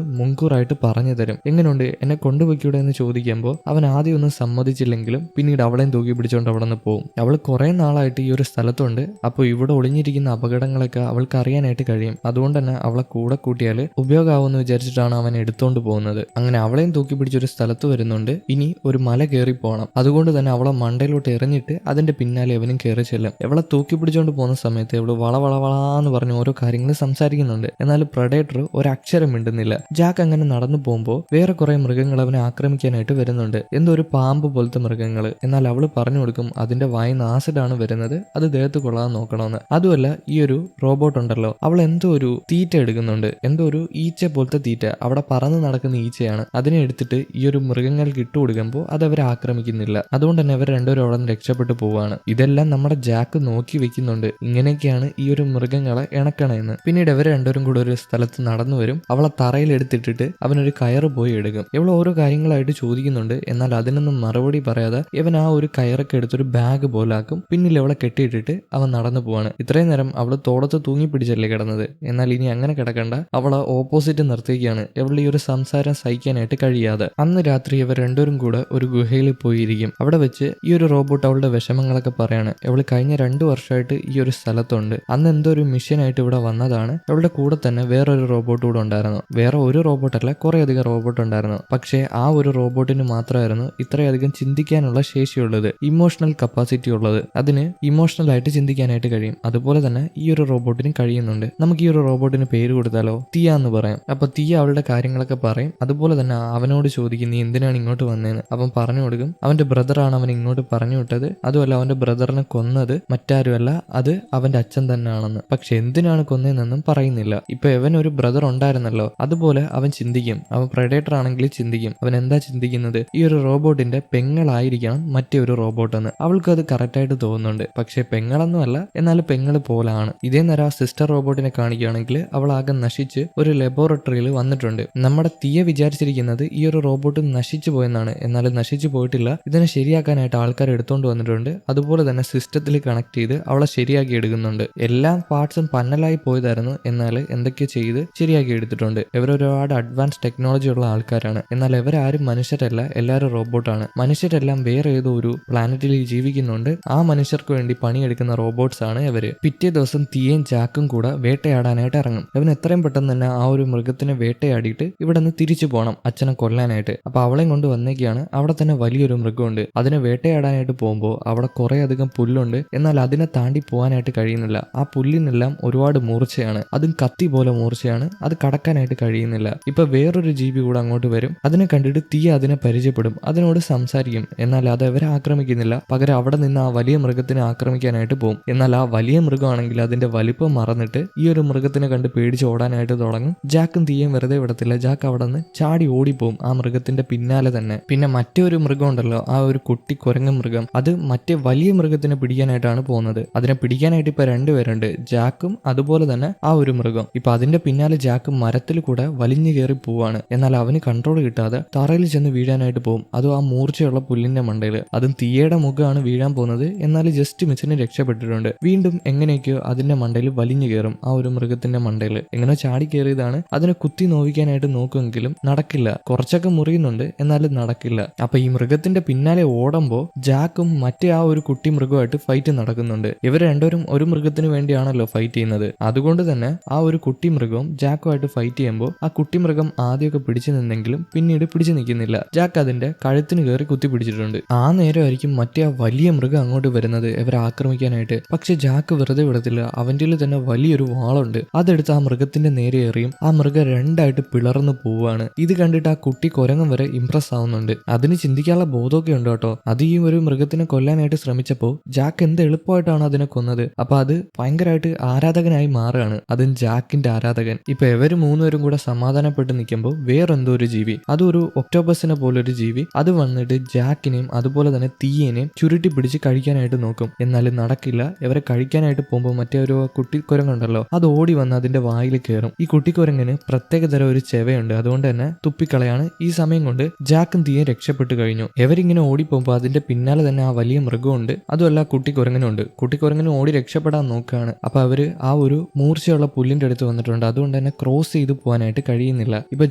മുൻകൂറായിട്ട് പറഞ്ഞു തരും, എങ്ങനെയുണ്ട്, എന്നെ കൊണ്ടുപോയിക്കൂടെ എന്ന് ചോദിക്കുമ്പോൾ അവൻ ആദ്യം ഒന്നും സമ്മതിച്ചില്ലെങ്കിലും പിന്നീട് അവളെയും തൂക്കി പിടിച്ചുകൊണ്ട് അവിടെ നിന്ന് പോകും. അവൾ കുറെ നാളായിട്ട് ഈ ഒരു സ്ഥലത്തുണ്ട്. അപ്പോൾ ഇവിടെ ഒളിഞ്ഞിരിക്കുന്ന അപകടങ്ങളൊക്കെ അവൾക്ക് അറിയാനായിട്ട് കഴിയും. അതുകൊണ്ട് തന്നെ അവളെ കൂടെ കൂട്ടിയാൽ ഉപയോഗമാവുമെന്ന് വിചാരിച്ചിട്ടാണ് അവൻ എടുത്തോണ്ട് പോകുന്നത്. അങ്ങനെ അവളെയും തൂക്കി പിടിച്ചൊരു സ്ഥലത്ത് വരുന്നുണ്ട്. ഇനി ഒരു മല കയറി പോകണം. അതുകൊണ്ട് തന്നെ അവളെ മണ്ടയിലോട്ട് എറിഞ്ഞിട്ട് അതിന്റെ പിന്നാലെ അവനും കയറി ചെല്ലും. അവളെ തൂക്കി പിടിച്ചുകൊണ്ട് പോകുന്ന സമയത്ത് അവള് വളവളവളാന്ന് പറഞ്ഞ് ഓരോ കാര്യങ്ങൾ സംസാരിക്കുന്നുണ്ട്. എന്നാൽ പ്രഡേറ്റർ ഒരക്ഷരം മിണ്ടുന്നില്ല. ജാക്ക് അങ്ങനെ നടന്നു പോകുമ്പോൾ വേറെ കുറെ മൃഗങ്ങൾ അവനെ ആക്രമിക്കാനായിട്ട് വരുന്നുണ്ട്. എന്തോ ഒരു പാമ്പ് പോലത്തെ മൃഗങ്ങൾ. എന്നാൽ അവള് പറഞ്ഞു കൊടുക്കും അതിന്റെ വായിന്ന് ആസിഡാണ് വരുന്നത്, അത് ദേഹത്ത് കൊള്ളാൻ നോക്കണമെന്ന്. അതുമല്ല ഈ ഒരു റോബോട്ട് ഉണ്ടല്ലോ, അവൾ എന്തോ ഒരു തീറ്റ എടുക്കുന്നുണ്ട്, എന്തോ ഒരു ഈച്ച പോലത്തെ തീറ്റ, അവിടെ പറന്ന് നടക്കുന്ന ഈച്ചയാണ്. അതിനെ എടുത്തിട്ട് ഈ ഒരു മൃഗങ്ങൾക്ക് ഇട്ടു കൊടുക്കുമ്പോൾ അത് അവരെ ആക്രമിക്കുന്നില്ല. അതുകൊണ്ട് തന്നെ അവർ രണ്ടുപേരും അവിടെ നിന്ന് രക്ഷപ്പെട്ടു പോവാണ്. ഇതെല്ലാം നമ്മുടെ ജാക്ക് നോക്കി വെക്കുന്നുണ്ട്, ഇങ്ങനെയൊക്കെയാണ് ഈ ഒരു മൃഗങ്ങളെ ഇണക്കണമെന്ന്. പിന്നീട് അവർ രണ്ടുപേരും കൂടെ ഒരു സ്ഥലത്ത് നടന്നു വരും. അവളെ തറയിൽ എടുത്തിട്ടിട്ട് അവനൊരു കയറ് പോയി എടുക്കും. ഇവൾ ഓരോ കാര്യങ്ങളായിട്ട് ചോദിക്കുന്നുണ്ട്. എന്നാൽ അതിനൊന്നും മറുപടി പറയാതെ ഇവൻ ആ ഒരു കയറൊക്കെ എടുത്തൊരു ബാഗ് പോലാക്കും. പിന്നിൽ അവളെ കെട്ടിയിട്ടിട്ട് അവൻ നടന്നു പോവാണ്. ഇത്രയും നേരം അവള് തോളത്ത് തൂങ്ങി പിടിച്ചല്ലേ കിടന്നത്, എന്നാൽ ഇനി അങ്ങനെ കിടക്കണ്ട, അവളെ ഓപ്പോസിറ്റ് നിർത്തിക്കുകയാണ്. അവളുടെ ഈ ഒരു സംസാരം സഹിക്കാനായിട്ട് കഴിയാതെ. അന്ന് രാത്രി ഇവർ രണ്ടുപേരും കൂടെ ഒരു ഗുഹയിൽ പോയിരിക്കും. അവിടെ വെച്ച് ഈ ഒരു റോബോട്ട് അവളുടെ വിഷമങ്ങളൊക്കെ പറയാണ്. അവള് കഴിഞ്ഞ 2 വർഷമായിട്ട് ഈ ഒരു സ്ഥലത്തുണ്ട്. അന്ന് എന്തോ ഒരു മിഷനായിട്ട് ഇവിടെ വന്നതാണ്. അവളുടെ കൂടെ തന്നെ വേറൊരു റോബോട്ട് കൂടെ ഉണ്ടായിരുന്നു. വേറെ ഒരു റോബോട്ടല്ല, കുറെ അധികം റോബോട്ട് ഉണ്ടായിരുന്നു. പക്ഷേ ആ ഒരു റോബോട്ടിന് മാത്രമായിരുന്നു ഇത്രയധികം ചിന്തിക്കാനുള്ള ശേഷിയുള്ളത്, ഇമോഷണൽ കപ്പാസിറ്റി ഉള്ളത്. അതിന് ഇമോഷണൽ ആയിട്ട് ചിന്തിക്കാനായിട്ട് കഴിയും. അതുപോലെ തന്നെ ഈ ഒരു റോബോട്ടിന് കഴിയുന്നുണ്ട്. നമുക്ക് ഈ ഒരു റോബോട്ടിന് പേര് കൊടുത്താലോ, തിയ എന്ന് പറയാം. അപ്പൊ തിയ അവളുടെ കാര്യങ്ങളൊക്കെ പറയും. അതുപോലെ തന്നെ അവനോട് ചോദിക്കും നീ എന്തിനാണ് ഇങ്ങോട്ട് വന്നതെന്ന്. അവൻ പറഞ്ഞു കൊടുക്കും അവന്റെ ബ്രദറാണ് അവൻ ഇങ്ങോട്ട് പറഞ്ഞു വിട്ടത്. അതുമല്ല അവന്റെ ബ്രദറിനെ കൊന്നത് മറ്റാരുമല്ല, അത് അവന്റെ അച്ഛൻ തന്നെയാണെന്ന്. പക്ഷെ എന്തിനാണ് കൊന്നതെന്നൊന്നും പറയുന്നില്ല. ഇപ്പൊ അവൻ ഒരു ബ്രദർ ഉണ്ടായിരുന്നല്ലോ, അതുപോലെ അവൻ ചിന്തിക്കും. അവൻ പ്രഡേറ്റർ ആണെങ്കിൽ ചിന്തിക്കും. അവൻ എന്താ ചിന്തിക്കുന്നത്, ഈ ഒരു റോബോട്ടിന്റെ പെങ്ങളായിരിക്കണം മറ്റേ ഒരു റോബോട്ട് എന്ന്. അവൾക്ക് അത് കറക്റ്റായിട്ട് തോന്നുന്നുണ്ട്. പക്ഷെ പെങ്ങളൊന്നും അല്ല, എന്നാൽ പെങ്ങള് പോലാണ്. ഇതേ നേരം സിസ്റ്റർ റോബോട്ടിനെ കാണിക്കുകയാണെങ്കിൽ അവൾ ആകെ നശിച്ച് ഒരു ലബോറട്ടറിയിൽ വന്നിട്ടുണ്ട്. നമ്മുടെ തീയ വിചാരിച്ചിരിക്കുന്നത് ഈ ഒരു റോബോട്ട് നശിച്ചു പോയെന്നാണ്. എന്നാൽ നശിച്ചു പോയിട്ടില്ല. ഇതിനെ ശരിയാക്കാനായിട്ട് ആൾക്കാർ എടുത്തോണ്ട് വന്നിട്ടുണ്ട്. അതുപോലെ തന്നെ സിസ്റ്റത്തിൽ കണക്ട് ചെയ്ത് അവളെ ശരിയാക്കി എടുക്കുന്നുണ്ട്. എല്ലാ പാർട്സും പന്നലായി പോയതായിരുന്നു, എന്നാൽ എന്തൊക്കെ ചെയ്ത് ശരിയാക്കി എടുത്തിട്ടുണ്ട്. ഇവരൊരുപാട് അഡ്വാൻസ് ടെക്നോളജി ഉള്ള ആൾക്കാരാണ്. എന്നാൽ ഇവരാരും മനുഷ്യരല്ല, എല്ലാവരും റോബോട്ടാണ്. മനുഷ്യരെല്ലാം വേറെ ഏതോ ഒരു പ്ലാനറ്റിൽ ജീവിക്കുന്നുണ്ട്. ആ മനുഷ്യർക്ക് വേണ്ടി പണിയെടുക്കുന്ന റോബോട്ട്സ് ആണ് ഇവര്. പിറ്റേ ദിവസം തീയും ജാക്കും കൂടെ വേട്ടയാടാനായിട്ട് ഇറങ്ങും. അവൻ എത്രയും പെട്ടെന്ന് തന്നെ ആ ഒരു മൃഗത്തിനെ വേട്ടയാടിയിട്ട് ഇവിടെ നിന്ന് തിരിച്ചു പോകണം അച്ഛനെ കൊല്ലാനായിട്ട്. അപ്പൊ അവളെയും കൊണ്ട് വന്നേക്കാണ്. അവിടെ തന്നെ വലിയൊരു മൃഗമുണ്ട്. അതിനെ വേട്ടയാടാനായിട്ട് പോകുമ്പോൾ അവിടെ കുറെ അധികം പുല്ലുണ്ട്. എന്നാൽ അതിനെ താണ്ടി പോകാനായിട്ട് കഴിയുന്നില്ല. ആ പുല്ലിനെല്ലാം ഒരുപാട് മൂർച്ചയാണ്, അതും കത്തി പോലെ മൂർച്ചയാണ്. അത് കടക്കാനായിട്ട് കഴിയുന്നില്ല. ഇപ്പൊ വേറൊരു ജീവി കൂടെ അങ്ങോട്ട് വരും. അതിനെ കണ്ടിട്ട് തീ അതിനെ പരിചയപ്പെടും, അതിനോട് സംസാരിക്കും. എന്നാൽ അത് അവരെ ആക്രമിക്കുന്നില്ല. പകരം അവിടെ നിന്ന് ആ വലിയ മൃഗത്തിനെ ആക്രമിക്കാനായിട്ട് പോകും. എന്നാൽ ആ വലിയ മൃഗമാണെങ്കിൽ അതിന്റെ വലിപ്പം മറന്നിട്ട് ഈ ഒരു മൃഗത്തിനെ കണ്ട് പേടിച്ച് ഓടാനായിട്ട് തുടങ്ങും. ജാക്കും തീയും വെറുതെ വിടത്തില്ല. ജാക്ക് അവിടെ നിന്ന് ചാടി ഓടിപ്പോവും ആ മൃഗത്തിന്റെ പിന്നാലെ തന്നെ. പിന്നെ മറ്റേ ഒരു മൃഗം ഉണ്ടല്ലോ, ആ ഒരു കുട്ടി കുരങ്ങ മൃഗം, അത് മറ്റേ വലിയ മൃഗത്തിനെ പിടിക്കാനായിട്ടാണ് പോകുന്നത്. അതിനെ പിടിക്കാനായിട്ട് ഇപ്പൊ 2 പേരുണ്ട്, ജാക്കും അതുപോലെ തന്നെ ആ ഒരു മൃഗം. ഇപ്പൊ അതിന്റെ പിന്നാലെ ജാക്ക് മരത്തിൽ കൂടെ വലിഞ്ഞു കയറി പോവാണ്. എന്നാൽ അവന് കൺട്രോൾ കിട്ടാതെ തറയിൽ ചെന്ന് വീഴാനായിട്ട് പോകും. അതും ആ മൂർച്ചയുള്ള പുല്ലിന്റെ മണ്ടയിൽ. അതും തീയയുടെ മുഖമാണ് വീഴാൻ പോകുന്നത്. എന്നാൽ ജസ്റ്റ് മിസ്സിന് രക്ഷപ്പെട്ടിട്ടുണ്ട്. വീണ്ടും എങ്ങനെയൊക്കെയോ അതിന്റെ മണ്ടയിൽ വലിഞ്ഞു കയറും, ആ ഒരു മൃഗത്തിന്റെ മണ്ടയിൽ. എങ്ങനെ ചാടി കയറിയതാണ്. അതിനെ കുത്തി നോവിക്കാനായിട്ട് നോക്കുമെങ്കിലും നടക്കില്ല. കുറച്ചൊക്കെ മുറിയുന്നുണ്ട്, എന്നാലും നടക്കില്ല. അപ്പൊ ഈ മൃഗത്തിന്റെ പിന്നാലെ ഓടുമ്പോ ജാക്കും മറ്റേ ആ ഒരു കുട്ടി മൃഗമായിട്ട് ഫൈറ്റ് നടക്കുന്നുണ്ട്. ഇവർ രണ്ടുപേരും ഒരു മൃഗത്തിന് വേണ്ടിയാണല്ലോ ഫൈറ്റ് ചെയ്യുന്നത്. അതുകൊണ്ട് തന്നെ ആ ഒരു കുട്ടി മൃഗവും ജാക്കുമായിട്ട് ഫൈറ്റ് ചെയ്യുമ്പോൾ ആ കുട്ടി മൃഗം ആദ്യമൊക്കെ പിടിച്ചു നിന്നെങ്കിലും പിന്നീട് പിടിച്ചു നിൽക്കുന്നില്ല. ജാക്ക് അതിന്റെ കഴുത്തിന് കയറി കുത്തി പിടിച്ചിട്ടുണ്ട്. ആ നേരമായിരിക്കും മറ്റേ ആ വലിയ മൃഗം അങ്ങോട്ട് വരുന്നത് ഇവരെ ആക്രമിക്കാനായിട്ട്. പക്ഷെ ജാക്ക് വെറുതെ വിടത്തില്ല. അവന്റെ തന്നെ വലിയൊരു വാളുണ്ട്. അതെടുത്ത് ആ മൃഗത്തിന്റെ നേരെ എറിയും. ആ മൃഗം 2ആയിട്ട് പിളർന്നു പോവാണ്. ഇത് കണ്ടിട്ട് ആ കുട്ടി കുരങ്ങൻ വരെ ഇംപ്രസ് ആവുന്നുണ്ട്. അതിന് ചിന്തിക്കാനുള്ള ബോധമൊക്കെ ഉണ്ട് കേട്ടോ. അത് ഈ ഒരു മൃഗത്തിനെ കൊല്ലാനായിട്ട് ശ്രമിച്ചപ്പോൾ ജാക്ക് എന്ത് എളുപ്പമായിട്ടാണ് അതിനെ കൊന്നത്. അപ്പൊ അത് ഭയങ്കരമായിട്ട് ആരാധകനായി മാറുകയാണ്. അതും ജാക്കിന്റെ ആരാധകൻ. ഇപ്പൊ ഇവര് 3 പേരും കൂടെ സമാധാനപ്പെട്ട് നിൽക്കുമ്പോൾ വേറെന്തോ ഒരു ജീവി, അതൊരു ഒക്ടോബസിനെ പോലൊരു ജീവി, അത് വന്നിട്ട് ജാക്കിനെയും അതുപോലെ തന്നെ തീയേനെയും ചുരുട്ടി പിടിച്ച് കഴിക്കാനായിട്ട് നോക്കും. എന്നാലും നടക്കില്ല. ഇവരെ കഴിക്കാനായിട്ട് പോകുമ്പോൾ മറ്റേ ഒരു കുട്ടിക്കുരങ്ങുണ്ടല്ലോ, അത് ഓടി വന്ന് അതിന്റെ വായിൽ കയറും. ഈ കുട്ടിക്കുരങ്ങിന് പ്രത്യേകതരം ഒരു ചെവയുണ്ട്. അതുകൊണ്ട് തന്നെ തുപ്പിക്കളയാണ്. ഈ സമയം കൊണ്ട് ജാക്കും തീയും രക്ഷപ്പെട്ടു കഴിഞ്ഞു. ഇവരിങ്ങനെ ഓടിപ്പോകുമ്പോൾ അതിന്റെ പിന്നാലെ തന്നെ ആ വലിയ മൃഗമുണ്ട്. അതുമല്ല കുട്ടിക്കുരങ്ങനുണ്ട്. കുട്ടിക്കുരങ്ങനും ഓടി രക്ഷപ്പെടാൻ നോക്കുകയാണ്. അപ്പൊ അവര് ആ ഒരു മൂർച്ചയുള്ള പുല്ലിന്റെ അടുത്ത് വന്നിട്ടുണ്ട്. അതുകൊണ്ട് തന്നെ ക്രോസ് ചെയ്ത് പോകാനായിട്ട് കഴിയുന്നില്ല. ഇപ്പൊ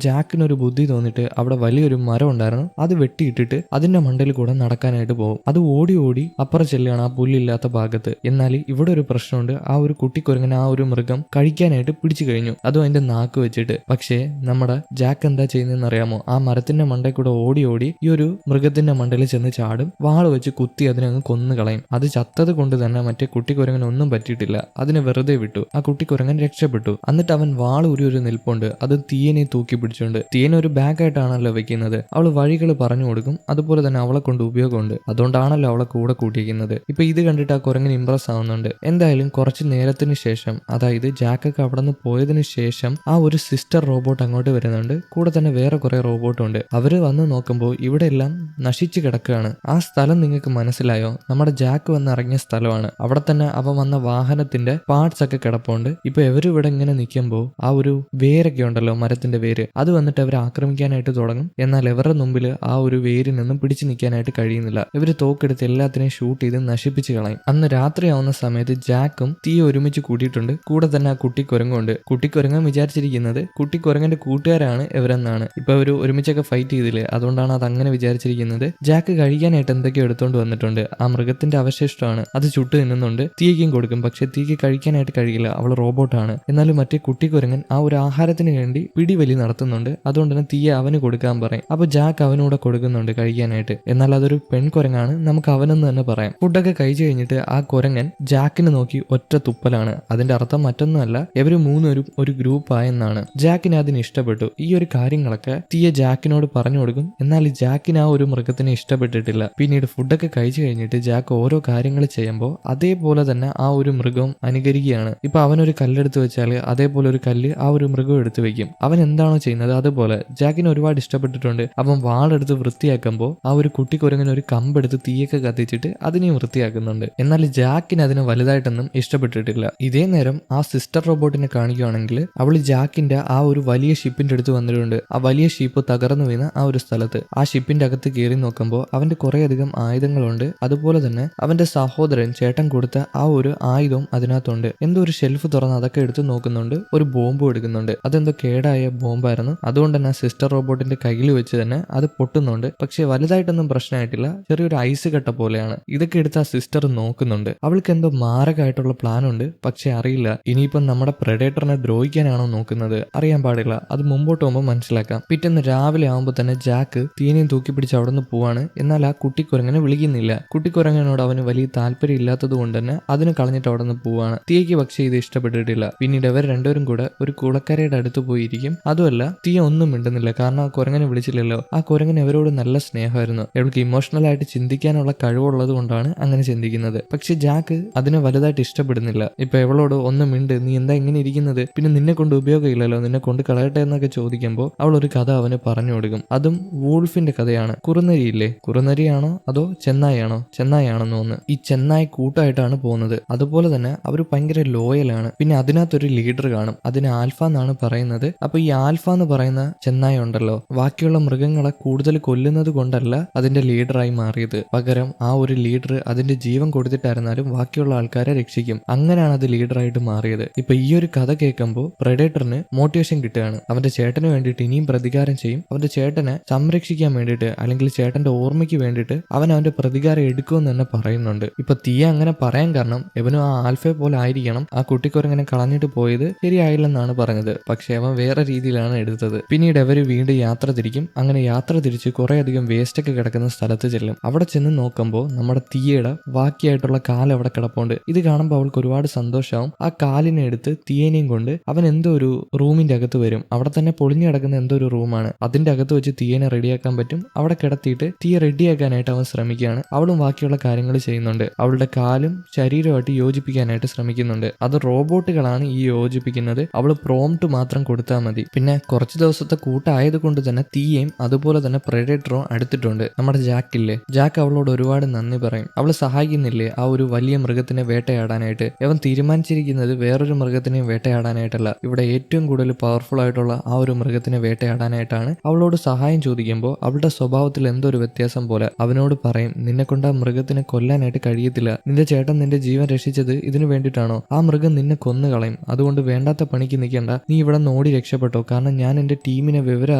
ജാക്കിനൊരു ബുദ്ധി തോന്നിട്ട് അവിടെ വലിയൊരു മരം ഉണ്ടായിരുന്നു, അത് വെട്ടിയിട്ടിട്ട് അതിന്റെ മണ്ടയിൽ കൂടെ നടക്കാനായിട്ട് പോകും. അത് ഓടി ഓടി അപ്പുറം ചെല്ലുകയാണ് ആ പുല്ലില്ലാത്ത ഭാഗത്ത്. എന്നാൽ ഇവിടെ ഒരു പ്രശ്നമുണ്ട്. ആ ഒരു കുട്ടിക്കുരങ്ങനെ ആ ഒരു മൃഗം കഴിക്കാനായിട്ട് പിടിച്ചു കഴിഞ്ഞു, അതും അതിന്റെ നാക്ക് വെച്ചിട്ട്. പക്ഷേ നമ്മുടെ ജാക്ക് എന്താ ചെയ്യുന്നതെന്ന് അറിയാമോ? ആ മരത്തിന്റെ മണ്ടയിൽ കൂടെ ഓടി ഓടി ഈ ഒരു മൃഗത്തിന്റെ മണ്ടയിൽ ചെന്ന് ചാടും, വാള് വെച്ച് കുത്തി അതിനെ അങ്ങ് കൊന്നു കളയും. അത് ചത്തത് കൊണ്ട് തന്നെ മറ്റേ കുട്ടിക്കുരങ്ങന് ഒന്നും പറ്റിയിട്ടില്ല, അതിനെ വെറുതെ വിട്ടു. ആ കുട്ടിക്കുരങ്ങൻ രക്ഷപ്പെട്ടു. എന്നിട്ട് അവൻ വാള് ഒരു നിൽപ്പുണ്ട്, അത് തീയനെ തൂക്കി പിടിച്ചുകൊണ്ട്. തീയനെ ഒരു ബാഗായിട്ടാണല്ലോ വെക്കുന്നത്. അവൾ വഴികൾ പറഞ്ഞു കൊടുക്കും, അതുപോലെ തന്നെ അവളെ കൊണ്ട് ഉപയോഗമുണ്ട്, അതുകൊണ്ടാണല്ലോ അവളെ കൂടെ കൂട്ടിയിരിക്കുന്നത്. ഇപ്പൊ ഇത് കണ്ടിട്ട് ആ കുരങ്ങൻ ഇംപ്രസ് ആവുന്നുണ്ട്. എന്തായാലും കുറച്ച് നേരത്തിന് ശേഷം, അതായത് ജാക്കൊക്കെ അവിടെ നിന്ന് പോയതിനു ശേഷം ആ ഒരു സിസ്റ്റർ റോബോട്ട് അങ്ങോട്ട് വരുന്നുണ്ട്. കൂടെ തന്നെ വേറെ കുറെ റോബോട്ടും ഉണ്ട്. അവര് വന്ന് നോക്കുമ്പോൾ ഇവിടെ എല്ലാം നശിച്ചു കിടക്കുകയാണ്. ആ സ്ഥലം നിങ്ങൾക്ക് മനസ്സിലായോ? നമ്മുടെ ജാക്ക് വന്ന് ഇറങ്ങിയ സ്ഥലമാണ്. അവിടെ തന്നെ അവൻ വന്ന വാഹനത്തിന്റെ പാർട്സ് ഒക്കെ കിടപ്പുണ്ട്. ഇപ്പൊ ഇവര് ഇവിടെ ഇങ്ങനെ നിൽക്കുമ്പോൾ ആ ഒരു വേരൊക്കെ ഉണ്ടല്ലോ, മരത്തിന്റെ വേര്, അത് വന്നിട്ട് അവരെ ആക്രമിക്കാനായിട്ട് തുടങ്ങും. എന്നാൽ ഇവരുടെ മുമ്പിൽ ആ ഒരു വേരിൽ നിന്നും പിടിച്ചു നിൽക്കാനായിട്ട് കഴിയുന്നില്ല. ഇവര് തോക്കെടുത്ത് എല്ലാത്തിനെയും ഷൂട്ട് ചെയ്ത് നശിപ്പിച്ച് കളയും. അന്ന് രാത്രിയാവുന്ന സമയത്ത് ജാക്കും തീ ഒരുമിച്ച് കൂട്ടിയിട്ടുണ്ട്. കൂടെ തന്നെ ആ കുട്ടിക്കുരങ്ങുണ്ട്. കുട്ടിക്കുരങ്ങൻ വിചാരിച്ചിരിക്കുന്നത് കുട്ടിക്കുരങ്ങന്റെ കൂട്ടുകാരാണ് ഇവരെന്നാണ്. ഇപ്പൊ അവർ ഒരുമിച്ചൊക്കെ ഫൈറ്റ് ചെയ്തില്ലേ, അതുകൊണ്ടാണ് അത് അങ്ങനെ വിചാരിച്ചിരിക്കുന്നത്. ജാക്ക് കഴിക്കാനായിട്ട് എന്തൊക്കെയോ എടുത്തോണ്ട് വന്നിട്ടുണ്ട്. ആ മൃഗത്തിന്റെ അവശിഷ്ടമാണ്, അത് ചുട്ടു തിന്നുന്നുണ്ട്. തീയ്ക്കും കൊടുക്കും, പക്ഷെ തീയ്ക്ക് കഴിക്കാനായിട്ട് കഴിയില്ല, അവൾ റോബോട്ടാണ്. എന്നാലും മറ്റേ കുട്ടിക്കുരങ്ങൻ ആ ഒരു ആഹാരത്തിന് വേണ്ടി പിടിവലി നടത്തുന്നുണ്ട്. അതുകൊണ്ട് തന്നെ തീയെ അവന് കൊടുക്കാൻ പറയും. അപ്പൊ ജാക്ക് അവനൂടെ കൊടുക്കുന്നുണ്ട് കഴിക്കാനായിട്ട്. എന്നാൽ അതൊരു പെൺകുരങ്ങാണ്, നമുക്ക് അവനെന്ന് തന്നെ പറയാം. ഫുഡൊക്കെ കഴിച്ചു കഴിഞ്ഞിട്ട് ആ കുരങ്ങൻ ജാക്കിനെ നോക്കി ഒറ്റ തുപ്പലാണ്. അതിന്റെ അർത്ഥം മറ്റൊന്നുമല്ല, ഇവര് മൂന്നുപേരും ഒരു ഗ്രൂപ്പ് ആയെന്നാണ്. ജാക്കിന് അതിന് ഇഷ്ടപ്പെട്ടു. ഈ ഒരു കാര്യങ്ങളൊക്കെ തീയെ ജാക്കിനോട് പറഞ്ഞു കൊടുക്കും. എന്നാൽ ജാക്കിന് ആ ഒരു മൃഗത്തിനെ ഇഷ്ടപ്പെട്ടിട്ടില്ല. പിന്നീട് ഫുഡൊക്കെ കഴിച്ചു കഴിഞ്ഞിട്ട് ജാക്ക് ഓരോ കാര്യങ്ങൾ ചെയ്യുമ്പോൾ അതേപോലെ തന്നെ ആ ഒരു മൃഗം അനുകരിക്കുകയാണ്. ഇപ്പൊ അവനൊരു കല്ലെടുത്ത് വെച്ചാല് അതേപോലെ ഒരു കല്ല് ആ ഒരു മൃഗം എടുത്തു വെക്കും. അവൻ എന്താണോ ചെയ്യുന്നത് അതുപോലെ. ജാക്കിന് ഒരുപാട് ഇഷ്ടപ്പെട്ടിട്ടുണ്ട്. അവൻ വാളെടുത്ത് വൃത്തിയാക്കുമ്പോൾ ആ ഒരു കുട്ടിക്കുരങ്ങനെ ഒരു കമ്പെടുത്ത് തീയൊക്കെ കത്തിച്ചിട്ട് അതിനെയും വൃത്തിയാക്കുന്നുണ്ട്. എന്നാൽ ജാക്കിന് അതിന് വലുതായിട്ടൊന്നും ഇഷ്ടപ്പെട്ടിട്ടില്ല. ഇതേ നേരം ആ സിസ്റ്റർ റോബോട്ടിനെ കാണിക്കുകയാണെങ്കിൽ അവൾ ജാക്കിന്റെ ആ ഒരു വലിയ ഷിപ്പിന്റെ അടുത്ത് വന്നിട്ടുണ്ട്. ആ വലിയ ഷിപ്പ് തകർന്നു വീണ ആ ഒരു സ്ഥലത്ത് ആ ഷിപ്പിന്റെ അകത്ത് കയറി നോക്കുമ്പോൾ അവന്റെ കുറേയധികം ആയുധങ്ങളുണ്ട്. അതുപോലെ തന്നെ അവന്റെ സഹോദരൻ ചേട്ടൻ കൊടുത്ത ആ ഒരു ആയുധവും അതിനകത്തുണ്ട്. എന്തോ ഒരു ഷെൽഫ് തുറന്ന് അതൊക്കെ എടുത്ത് നോക്കുന്നുണ്ട്. ഒരു ബോംബും എടുക്കുന്നുണ്ട്. അതെന്തോ കേടായ ബോംബായിരുന്നു. അതുകൊണ്ട് തന്നെ സിസ്റ്റർ റോബോട്ടിന്റെ കയ്യിൽ വെച്ച് തന്നെ അത് പൊട്ടുന്നുണ്ട്. പക്ഷെ വലുതായിട്ടൊന്നും പ്രശ്നമായിട്ടില്ല, ചെറിയൊരു ഐസ് കട്ട പോലെയാണ്. ഇതൊക്കെ എടുത്ത് ആ സിസ്റ്റർ നോക്കുന്നുണ്ട്. അവൾക്ക് എന്തോ മാരകമായിട്ടുള്ള പ്ലാൻ ഉണ്ട്. പക്ഷെ അറിയില്ല ഇനിയിപ്പം നമ്മുടെ പ്രെഡേറ്ററിനെ ദ്രോഹിക്കാനാണോ നോക്കുന്നത്, അറിയാൻ പാടില്ല. അത് മുമ്പോട്ട് പോകുമ്പോൾ മനസ്സിലാക്കാം. പിറ്റേന്ന് രാവിലെ ആകുമ്പോൾ തന്നെ ജാക്ക് തീനെയും തൂക്കി പിടിച്ച് അവിടെ നിന്ന് പോവാണ്. എന്നാൽ ആ കുട്ടിക്കുരങ്ങനെ വിളിക്കുന്നില്ല. കുട്ടിക്കുരങ്ങനോട് അവന് വലിയ താല്പര്യം ഇല്ലാത്തത് കൊണ്ട് തന്നെ അതിന് കളഞ്ഞിട്ട് അവിടെ നിന്ന് പോവാണ്. തീയ്ക്ക് പക്ഷേ ഇത് ഇഷ്ടപ്പെട്ടിട്ടില്ല. പിന്നീട് അവർ രണ്ടുപേരും കൂടെ ഒരു കുളക്കരയുടെ അടുത്ത് പോയിരിക്കും. അതുമല്ല തീയ ഒന്നും മിണ്ടുന്നില്ല, കാരണം ആ കുരങ്ങനെ വിളിച്ചില്ലല്ലോ. ആ കുരങ്ങന് അവരോട് നല്ല സ്നേഹമായിരുന്നു. അവൾക്ക് ഇമോഷണൽ ആയിട്ട് ചിന്തിക്കാനുള്ള കഴിവുള്ളത് കൊണ്ടാണ് അങ്ങനെ ചിന്തിക്കുന്നത്. പക്ഷെ ജാക്ക് അതിനെ വലുതായിട്ട് ഇഷ്ടപ്പെടുന്നില്ല. ഇപ്പൊ എവളോട് ഒന്നും മിണ്ട്, നീ എന്താ ഇങ്ങനെ ഇരിക്കുന്നത്, പിന്നെ നിന്നെ കൊണ്ട് ഉപയോഗമില്ലല്ലോ, നിന്നെ കൊണ്ട് കളയട്ടെ എന്നൊക്കെ ചോദിക്കുമ്പോൾ അവൾ ഒരു കഥ അവന് പറഞ്ഞു കൊടുക്കും. അതും വൂൾഫിന്റെ കഥയാണ്. കുറുനരിയില്ലേ, കുറുനരിയാണോ അതോ ചെന്നായാണോ? ചെന്നായാണെന്ന് തോന്നുന്നു. ഈ ചെന്നായി കൂട്ടായിട്ടാണ് പോകുന്നത്. അതുപോലെ തന്നെ അവർ ഭയങ്കര ലോയലാണ്. പിന്നെ അതിനകത്തൊരു ലീഡർ കാണും, അതിന് ആൽഫ എന്നാണ് പറയുന്നത്. അപ്പൊ ഈ ആൽഫ എന്ന് പറയുന്ന ചെന്നായ ഉണ്ടല്ലോ, ബാക്കിയുള്ള മൃഗങ്ങളെ കൂടുതൽ കൊല്ലുന്നത് കൊണ്ടല്ല അതിന്റെ ലീഡറായി മാറിയത്. പകരം ആ ഒരു ലീഡർ അതിന്റെ ജീവൻ കൊടുത്തിട്ടായിരുന്നാലും ബാക്കിയുള്ള ആൾക്കാരെ രക്ഷിക്കും. അങ്ങനെയാണ് അത് ലീഡറായിട്ട് മാറിയത്. ഇപ്പൊ ഈ ഒരു കഥ കേൾക്കുമ്പോൾ പ്രെഡേറ്ററിന് മോട്ടിവേഷൻ കിട്ടുകയാണ്. അവന്റെ ചേട്ടന് വേണ്ടിയിട്ട് ഇനിയും പ്രതികാരം ചെയ്യും. അവന്റെ ചേട്ടനെ സംരക്ഷിക്കാൻ വേണ്ടിയിട്ട്, അല്ലെങ്കിൽ ചേട്ടന്റെ ഓർമ്മയ്ക്ക് വേണ്ടിയിട്ട് അവൻ അവന്റെ പ്രതികാരം എടുക്കുമെന്ന് തന്നെ പറയുന്നുണ്ട്. ഇപ്പൊ തീയ അങ്ങനെ പറയാൻ കാരണം ഇവനും ആ ആൽഫയെ പോലെ ആയിരിക്കണം. ആ കുട്ടിക്കുരങ്ങനെ കളഞ്ഞിട്ട് പോയത് ശരിയായില്ലെന്നാണ് പറഞ്ഞത്. പക്ഷെ അവൻ വേറെ രീതിയിലാണ് എടുത്തത്. പിന്നീട് അവര് വീണ്ടും യാത്ര തിരിക്കും. അങ്ങനെ യാത്ര തിരിച്ച് കുറെ അധികം വേസ്റ്റ് ഒക്കെ കിടക്കുന്ന സ്ഥലത്ത് ചെല്ലും. അവിടെ ചെന്ന് നോക്കുമ്പോൾ നമ്മുടെ തീയയുടെ ബാക്കിയായിട്ടുള്ള കാല് അവിടെ കിടപ്പുണ്ട്. ഇത് കാണുമ്പോൾ അവൾക്ക് ഒരുപാട് സന്തോഷമാവും. ആ കാലിനെ എടുത്ത് തീയനെയും കൊണ്ട് അവൻ എന്തോ ഒരു റൂമിന്റെ അകത്ത് വരും. അവിടെ തന്നെ പൊളിഞ്ഞു കിടക്കുന്ന എന്തോ ഒരു റൂമാണ്. അതിന്റെ അകത്ത് വെച്ച് തീയനെ റെഡിയാക്കാൻ പറ്റും. അവിടെ കിടത്തിയിട്ട് തീയെ റെഡിയാക്കാനായിട്ട് അവൻ ശ്രമിക്കുകയാണ്. അവളും ബാക്കിയുള്ള കാര്യങ്ങൾ ചെയ്യുന്നുണ്ട്. അവളുടെ കാലും ശരീരമായിട്ട് യോജിപ്പിക്കാനായിട്ട് ശ്രമിക്കുന്നുണ്ട്. അത് റോബോട്ടുകളാണ് ഈ യോജിപ്പിക്കുന്നത്. അവള് പ്രോംപ്റ്റ് മാത്രം കൊടുത്താൽ മതി. പിന്നെ കുറച്ച് ദിവസത്തെ കൂട്ടായത് കൊണ്ട് തന്നെ തീയേയും അതുപോലെ തന്നെ പ്രെഡേറ്ററും അടുത്തിട്ടുണ്ട്. നമ്മുടെ ജാക്കില്ലേ, ജാക്ക് അവളോട് ഒരുപാട് നന്ദി പറയും. അവള് സഹായിക്കുന്നില്ലേ ആ ഒരു വലിയ മൃഗത്തിനെ വേട്ടയാടാനായിട്ട്. അവൻ തീരുമാനിച്ചിരിക്കുന്നത് വേറൊരു മൃഗത്തിനെയും വേട്ടയാടാനായിട്ടല്ല, ഇവിടെ ഏറ്റവും കൂടുതൽ പവർഫുൾ ആയിട്ടുള്ള ആ ഒരു മൃഗത്തിനെ വേട്ടയാടാനായിട്ടാണ്. അവളോട് സഹായം ചോദിക്കുമ്പോൾ അവളുടെ സ്വഭാവത്തിൽ എന്തോ ഒരു വ്യത്യാസം പോലെ അവനോട് പറയും, നിന്നെ കൊണ്ട് ആ മൃഗത്തിനെ കൊല്ലാനായിട്ട് കഴിയത്തില്ല. നിന്റെ ചേട്ടൻ നിന്റെ ജീവൻ രക്ഷിച്ചത് ഇതിനു വേണ്ടിയിട്ടാണോ? ആ മൃഗം നിന്നെ കൊന്നു കളയും. അതുകൊണ്ട് വേണ്ടാത്ത പണിക്ക് നിൽക്കണ്ട, നീ ഇവിടെ നിന്ന് ഓടി രക്ഷപ്പെട്ടോ, കാരണം ഞാൻ എന്റെ ടീമിനെ വിവരം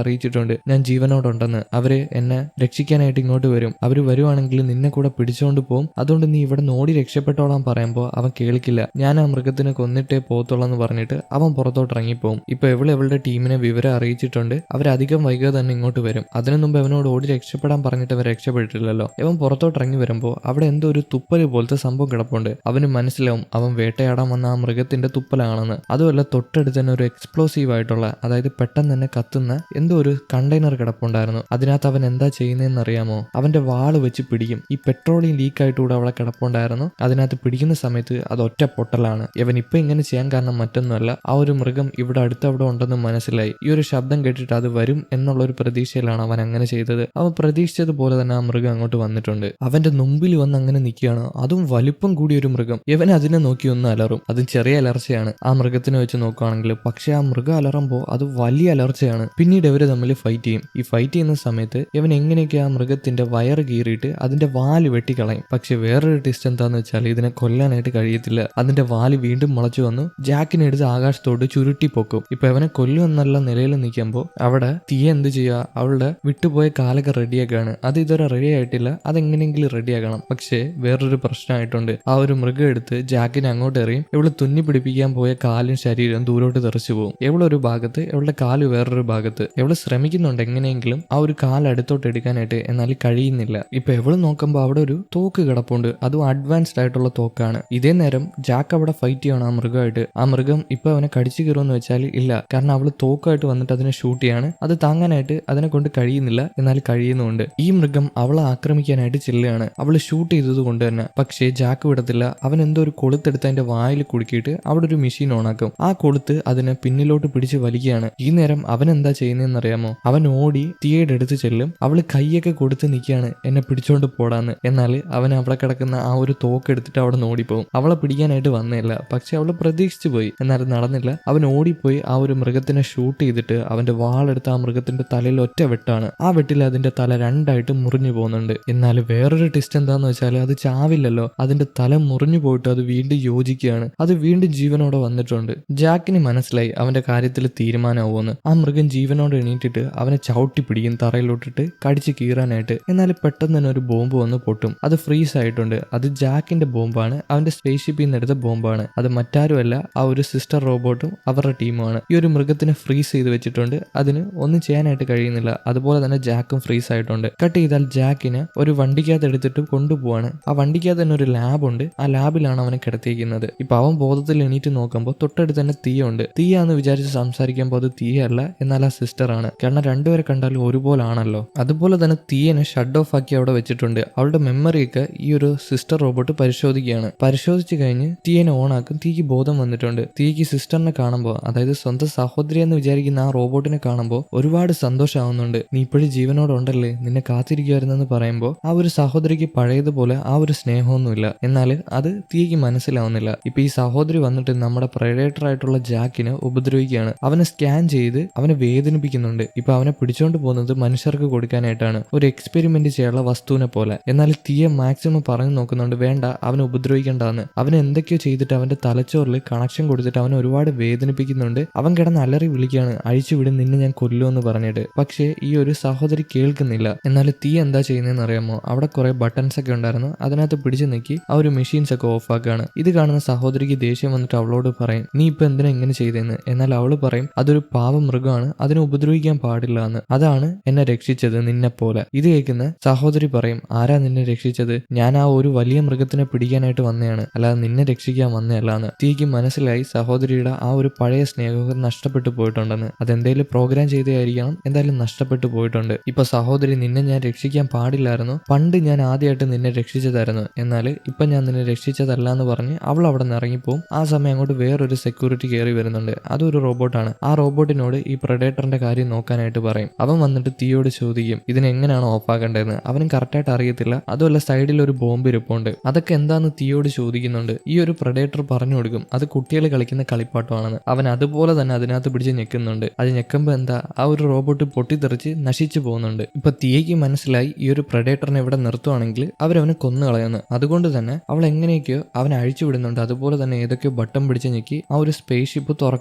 അറിയിച്ചിട്ടുണ്ട് ഞാൻ ജീവനോടുണ്ടെന്ന്. അവര് എന്നെ രക്ഷിക്കാനായിട്ട് ഇങ്ങോട്ട് വരും. അവര് വരുവാണെങ്കിൽ നിന്നെ കൂടെ പിടിച്ചുകൊണ്ട് പോകും. അതുകൊണ്ട് നീ ഇവിടെ നിന്ന് ഓടി രക്ഷപ്പെട്ടോളാൻ പറയുമ്പോൾ അവൻ കേൾക്കില്ല. ഞാൻ ആ മൃഗത്തിനെ കൊന്നിട്ടേ പോകത്തുള്ളെന്ന് പറഞ്ഞിട്ട് അവൻ പുറത്തോട്ട് ഇറങ്ങിപ്പോവും. ഇപ്പൊ ഇവളുടെ ടീമിനെ വിവരം അറിയിച്ചിട്ടുണ്ട്. അവരധികം വൈകാതെ തന്നെ ഇങ്ങോട്ട് വരും. അതിനു മുമ്പ് അവനോട് ഓടി രക്ഷപ്പെടാൻ പറഞ്ഞിട്ട് അവർ രക്ഷപ്പെട്ടിട്ടില്ലല്ലോ. അവൻ പുറത്തോട്ട് ഇറങ്ങി വരുമ്പോൾ അവിടെ എന്തോ ഒരു തുപ്പല് പോലത്തെ സംഭവം കിടപ്പുണ്ട്. അവന് മനസ്സിലാവും അവൻ വേട്ടയാടാൻ വന്ന ആ മൃഗത്തിന്റെ തുപ്പലാണെന്ന്. അതുമല്ല തൊട്ടടുത്ത് തന്നെ ഒരു എക്സ്പ്ലോസീവ് ആയിട്ടുള്ള, അതായത് പെട്ടെന്ന് തന്നെ കത്തുന്ന എന്തോ ഒരു കണ്ടെയ്നർ കിടപ്പുണ്ടായിരുന്നു. അതിനകത്ത് അവൻ എന്താ ചെയ്യുന്നതെന്ന് അറിയാമോ? അവന്റെ വാള് വെച്ച് പിടിക്കും. ഈ പെട്രോളിയം ലീക്ക് ആയിട്ടൂടെ അവിടെ കിടപ്പുണ്ടായിരുന്നു. അതിനകത്ത് പിടിക്കുന്ന സമയത്ത് അത് ഒറ്റ പൊട്ടലാണ്. ഇവൻ ഇപ്പൊ ഇങ്ങനെ ചെയ്യാൻ കാരണം മറ്റൊന്നുമല്ല, ആ ഒരു മൃഗം ഇവിടെ അടുത്തവിടെ ഉണ്ടെന്ന് മനസ്സിലായി. ഈ ഒരു ശബ്ദം കേട്ടിട്ട് അത് വരും എന്നുള്ള ഒരു പ്രതീക്ഷയിലാണ് അവൻ അങ്ങനെ ചെയ്തത്. അവൻ പ്രതീക്ഷിച്ചതുപോലെ തന്നെ ആ മൃഗം അങ്ങോട്ട് വന്നിട്ടുണ്ട്. അവന്റെ മുമ്പിൽ വന്ന് അങ്ങനെ നിൽക്കുകയാണ്. അതും വലിപ്പം കൂടിയ ഒരു മൃഗം. ഇവൻ അതിനെ നോക്കി ഒന്ന് അലറും. അതും ചെറിയ അലർച്ചയാണ് ആ മൃഗത്തിനെ വെച്ച് നോക്കുകയാണെങ്കിൽ. പക്ഷെ ആ മൃഗം അലറുമ്പോൾ അത് വലിയ അലർച്ചയാണ്. പിന്നീട് ഇവര് തമ്മിൽ ഫൈറ്റ് ചെയ്യും. ഈ ഫൈറ്റ് ചെയ്യുന്ന സമയത്ത് ഇവൻ എങ്ങനെയൊക്കെ ആ മൃഗത്തിന്റെ വയറ് കീറിയിട്ട് അതിന്റെ വാല് വെട്ടിക്കളയും. പക്ഷെ വേറൊരു ടിസ്റ്റ് എന്താന്ന് വെച്ചാൽ ഇതിനെ കൊല്ലാനായിട്ട് കഴിയത്തില്ല. അതിന്റെ വാല് വീണ്ടും മുളച്ചു വന്നു ജാക്കിനെ എടുത്ത് ആകാശത്തോട് ചുരുട്ടി പൊക്കും. ഇപ്പൊ അവനെ കൊല്ലുമെന്നുള്ള നിലയിൽ നിൽക്കുമ്പോൾ അവിടെ തീയ എന്ത് ചെയ്യുക, അവളുടെ വിട്ടുപോയ കാലൊക്കെ റെഡിയാക്കാണ്. അത് ഇതുവരെ റെഡി ആയിട്ടില്ല. അതെങ്ങനെയെങ്കിലും റെഡിയാക്കണം. പക്ഷേ വേറൊരു പ്രശ്നമായിട്ടുണ്ട്. ആ ഒരു മൃഗം എടുത്ത് ജാക്കിനെ അങ്ങോട്ട് എറിയും. ഇവള് തുന്നി പിടിപ്പിക്കാൻ പോയ കാലും ശരീരം ദൂരോട്ട് തെറിച്ചു പോകും. ഇവളൊരു ഭാഗത്ത്, ഇവളുടെ കാല് വേറൊരു ഭാഗത്ത്. ഇവള് ശ്രമിക്കുന്നുണ്ട് എങ്ങനെയെങ്കിലും ആ ഒരു കാല് അടുത്തോട്ട് എടുക്കാനായിട്ട്, എന്നാൽ കഴിയുന്നില്ല. ഇപ്പൊ ഇവള് നോക്കുമ്പോൾ അവിടെ ഒരു തോക്ക് കിടപ്പുണ്ട്. അതും അഡ്വാൻസ്ഡ് ആയിട്ടുള്ള തോക്കാണ്. ഇതേ നേരം ജാക്ക് അവിടെ ഫൈറ്റ് ചെയ്യണം ആ മൃഗമായിട്ട്. ആ മൃഗം ഇപ്പൊ അവനെ കടിച്ചു കയറുമെന്ന് വെച്ചാൽ ഇല്ല, കാരണം അവള് തോക്കായിട്ട് വന്നിട്ട് അതിനെ ഷൂട്ട് ചെയ്യാണ്. അത് താങ്ങാനായിട്ട് അതിനെ കൊണ്ട് കഴിയുന്നില്ല, എന്നാൽ കഴിയുന്നുണ്ട്. ഈ മൃഗം അവളെ ആക്രമിക്കാനായിട്ട് ചെല്ലുകയാണ്. അവള് ഷൂട്ട് ചെയ്തത് കൊണ്ട് തന്നെ. പക്ഷേ ജാക്ക് വിടത്തില്ല. അവൻ എന്തോ ഒരു കൊളുത്തെടുത്ത് അതിന്റെ വായിൽ കുടുക്കിയിട്ട് അവിടെ ഒരു മെഷീൻ ഓണാക്കും. ആ കൊളുത്ത് അതിനെ പിന്നിലോട്ട് പിടിച്ച് വലിക്കുകയാണ്. ഈ നേരം അവൻ എന്താ ചെയ്യുന്നതെന്ന് അറിയാമോ? അവൻ ഓടി തീയുടെ അടുത്ത് ചെല്ലും. അവള് കൈയൊക്കെ കൊടുത്ത് നിൽക്കുകയാണ്, എന്നെ പിടിച്ചോണ്ട് പോടാന്ന്. എന്നാൽ അവൻ അവിടെ കിടക്കുന്ന ആ ഒരു തോക്ക് എടുത്തിട്ട് അവിടെ നിന്ന് ഓടിപ്പോവും. അവളെ പിടിക്കാനായിട്ട് വന്നില്ല. പക്ഷെ അവള് പ്രതീക്ഷിച്ചു പോയി, എന്നാലും നടന്നില്ല. അവൻ ഓടിപ്പോയി ആ ഒരു മൃഗത്തിനെ ഷൂട്ട് ചെയ്തിട്ട് അവന്റെ വാളെടുത്ത് ആ മൃഗത്തിന്റെ തലയിൽ ഒറ്റ വെട്ടാണ്. ആ വെട്ടിൽ അതിന്റെ തല രണ്ടായിട്ട് മുറിഞ്ഞു പോകുന്നുണ്ട്. എന്നാൽ വേറൊരു ടിസ്റ്റ് എന്താന്ന് വെച്ചാൽ അത് ചാവില്ലല്ലോ. അതിന്റെ തല മുറിഞ്ഞു പോയിട്ട് അത് വീണ്ടും യോജിക്കുകയാണ്. അത് വീണ്ടും ജീവനോടെ വന്നിട്ടുണ്ട്. ജാക്കിന് മനസ്സിലായി അവന്റെ കാര്യത്തിൽ തീരുമാനമാവുമെന്ന്. ആ മൃഗം ജീവനോടെ എണീറ്റിട്ട് അവനെ ചവിട്ടി പിടിക്കും തറയിലോട്ടിട്ട് കടിച്ച് കീറാനായിട്ട്. എന്നാൽ പെട്ടെന്ന് തന്നെ ഒരു ബോംബ് വന്ന് പൊട്ടും. അത് ഫ്രീസ് ആയിട്ടുണ്ട്. അത് ജാക്കിന്റെ ബോംബാണ്. അവന്റെ സ്പേസ് ഷിപ്പിൽ നിന്ന് എടുത്ത ബോംബാണ്. അത് മറ്റാരുമല്ല, ആ ഒരു സിസ്റ്റർ റോബോട്ടും അവരുടെ ടീമുമാണ്. ഈ ഒരു മൃഗത്തിനെ ഫ്രീസ് ചെയ്ത് വെച്ചിട്ടുണ്ട്. അതിന് ഒന്നും ചെയ്യാനായിട്ട് കഴിയുന്നില്ല. അതുപോലെ തന്നെ ജാക്കും ഫ്രീസ് ആയിട്ടുണ്ട്. കട്ട് ചെയ്താൽ ജാക്കിന് ഒരു വണ്ടിക്കകത്ത് എടുത്തിട്ട് കൊണ്ടുപോവാണ്. ആ വണ്ടിക്കകത്ത് തന്നെ ഒരു ലാബുണ്ട്. ആ ലാബിലാണ് അവനെ കിടത്തിയിരിക്കുന്നത്. ഇപ്പൊ അവൻ ബോധത്തിൽ എണീറ്റ് നോക്കുമ്പോൾ തൊട്ടടുത്ത് തന്നെ തീയുണ്ട്. തീയാന്ന് വിചാരിച്ച് സംസാരിക്കുമ്പോൾ അത് തീയല്ല, എന്നാൽ ആ സിസ്റ്റർ ആണ്. കാരണം രണ്ടുപേരെ കണ്ടാലും ഒരുപോലാണല്ലോ. അതുപോലെ തന്നെ തീയനെ ഷട്ട് ഓഫ് ആക്കി അവിടെ വെച്ചിട്ടുണ്ട്. അവളുടെ മെമ്മറിയൊക്കെ ഈ ഒരു സിസ്റ്റർ റോബോട്ട് പരിശോധിക്കുകയാണ്. പരിശോധിച്ച് കഴിഞ്ഞ് തീയനെ ഓൺ ആക്കും. തീക്ക് ബോധം വന്നിട്ടുണ്ട്. തീക്ക് സിസ്റ്ററിനെ കാണുമ്പോൾ, അതായത് സ്വന്തം സഹോദരി എന്ന് വിചാരിക്കുന്ന ആ റോബോട്ടിനെ കാണുമ്പോൾ ഒരുപാട് സന്തോഷമാവുന്നുണ്ട്. നീ ഇപ്പോഴും ജീവനോടുണ്ടല്ലേ, നിന്നെ കാത്തിരിക്കുമായിരുന്നെന്ന് പറയുമ്പോൾ ആ ഒരു സഹോദരിക്ക് പഴയതുപോലെ ആ ഒരു സ്നേഹമൊന്നുമില്ല. എന്നാൽ അത് തീക്ക് മനസ്സിലാവുന്നില്ല. ഇപ്പൊ ഈ സഹോദരി വന്നിട്ട് നമ്മുടെ പ്രഡേറ്റർ ആയിട്ടുള്ള ജാക്കിനെ ഉപദ്രവിക്കുകയാണ്. അവനെ സ്കാൻ ചെയ്ത് അവനെ വേദനിപ്പിക്കുന്നുണ്ട്. ഇപ്പൊ അവനെ പിടിച്ചോണ്ട് പോകുന്നത് മനുഷ്യർക്ക് കൊടുക്കാനായിട്ടാണ്, ഒരു എക്സ്പെരിമെന്റ് ചെയ്യാനുള്ള വസ്തുവിനെ പോലെ. എന്നാൽ തീയെ മാക്സിമം പറഞ്ഞു നോക്കുന്നുണ്ട്, വേണ്ട അവനെ ഉപദ്രവിക്കേണ്ടെന്ന്. അവൻ എന്തൊക്കെയോ ചെയ്തിട്ട് അവന്റെ തലച്ചോറിൽ കണക്ഷൻ കൊടുത്തിട്ട് അവനെ ഒരുപാട് വേദനിപ്പിക്കുന്നുണ്ട്. അവൻ കിടന്ന് അലറി വിളിക്കുകയാണ്, അഴിച്ചുവിടും, നിന്നെ ഞാൻ കൊല്ലുമെന്ന് പറഞ്ഞിട്ട്. പക്ഷേ ഈ ഒരു സഹോദരി കേൾക്കുന്നില്ല. എന്നാൽ തീ എന്താ ചെയ്യുന്നതെന്ന് അറിയാമോ? അവിടെ കുറെ ബട്ടൺസ് ഒക്കെ ഉണ്ടായിരുന്നു. അതിനകത്ത് പിടിച്ചു നിൽക്കി ആ ഒരു മെഷീൻസ് ഒക്കെ ഓഫ് ആക്കുകയാണ്. ഇത് കാണുന്ന സഹോദരിക്ക് ദേഷ്യം വന്നിട്ട് അവളോട് പറയും, നീ ഇപ്പൊ എന്തിനാ ഇങ്ങനെ ചെയ്തതെന്ന്. എന്നാൽ അവള് പറയും, അതൊരു പാവം മൃഗമാണ്, അതിനെ ഉപദ്രവിക്കാൻ പാടില്ല എന്ന്. അതാണ് എന്നെ രക്ഷിച്ചത് നിന്നെ പോലെ. ഇത് കേൾക്കുന്ന സഹോദരി പറയും, ആരാ നിന്നെ രക്ഷിച്ചത്? ഞാൻ ആ ഒരു വലിയ മൃഗത്തിനെ പിടിക്കാനായിട്ട് വന്നതാണ്, അല്ലാതെ നിന്നെ രക്ഷിക്കാൻ വന്നതല്ല എന്ന്. തീക്ക് മനസ്സിലായി സഹോദരിയുടെ ആ ഒരു പഴയ സ്നേഹം നഷ്ടപ്പെട്ടു പോയിട്ടുണ്ടെന്ന്. അതെന്തായാലും പ്രോഗ്രാം ചെയ്തായിരിക്കണം, എന്തായാലും നഷ്ടപ്പെട്ടു പോയിട്ടുണ്ട്. ഇപ്പൊ സഹോദരി, നിന്നെ ഞാൻ രക്ഷിക്കാൻ പാടില്ലായിരുന്നു, പണ്ട് ഞാൻ ആദ്യമായിട്ട് നിന്നെ രക്ഷിച്ചതായിരുന്നു, എന്നാൽ ഇപ്പൊ ഞാൻ നിന്നെ രക്ഷിച്ചതല്ല എന്ന് പറഞ്ഞ് അവൾ അവിടെ നിന്ന് ഇറങ്ങിപ്പോവും. ആ സമയം അങ്ങോട്ട് വേറൊരു സെക്യൂരിറ്റി കയറി വരുന്നുണ്ട്. അതൊരു റോബോട്ടാണ്. ആ റോബോട്ടിനോട് ഈ പ്രഡേറ്ററിന്റെ കാര്യം നോക്കാനായിട്ട് പറയും. അവൻ വന്നിട്ട് തീയോട് ചോദിക്കും, ഇതിനെങ്ങനെയാണ് ഓഫ് ആക്കേണ്ടതെന്ന്. അവനും കറക്റ്റായിട്ട് അറിയത്തില്ല. അതുമല്ല സൈഡിൽ ഒരു ബോംബ് ഇരിപ്പുണ്ട്. അതൊക്കെ എന്താന്ന് തീയോട് ചോദിക്കുന്നുണ്ട്. ഈ ഒരു പ്രഡേറ്റർ പറഞ്ഞു കൊടുക്കും, അത് കുട്ടികൾ കളിക്കുന്ന കളിപ്പാട്ടമാണെന്ന്. അവൻ അതുപോലെ തന്നെ അതിനകത്ത് പിടിച്ച് ഞെക്കുന്നുണ്ട്. അത് ഞെക്കുമ്പോൾ എന്താ, ആ ഒരു റോബോട്ട് പൊട്ടിത്തെറിച്ച് നശിച്ചു പോകുന്നുണ്ട്. ഇപ്പൊ തീയയ്ക്ക് മനസ്സിലായി ഈ ഒരു പ്രഡേറ്ററിനെ ഇവിടെ നിർത്തുവാണെങ്കിൽ അവരവനെ കൊന്നു കളയുന്നു. അതുകൊണ്ട് തന്നെ അവൾ എങ്ങനെയൊക്കെയോ അവനെ അഴിച്ചു വിടുന്നുണ്ട്. അതുപോലെ തന്നെ ഏതൊക്കെയോ ബട്ടൺ പിടിച്ച് ഞെക്കി ആ ഒരു സ്പേസ് സ്പേസ് ഷിപ്പ്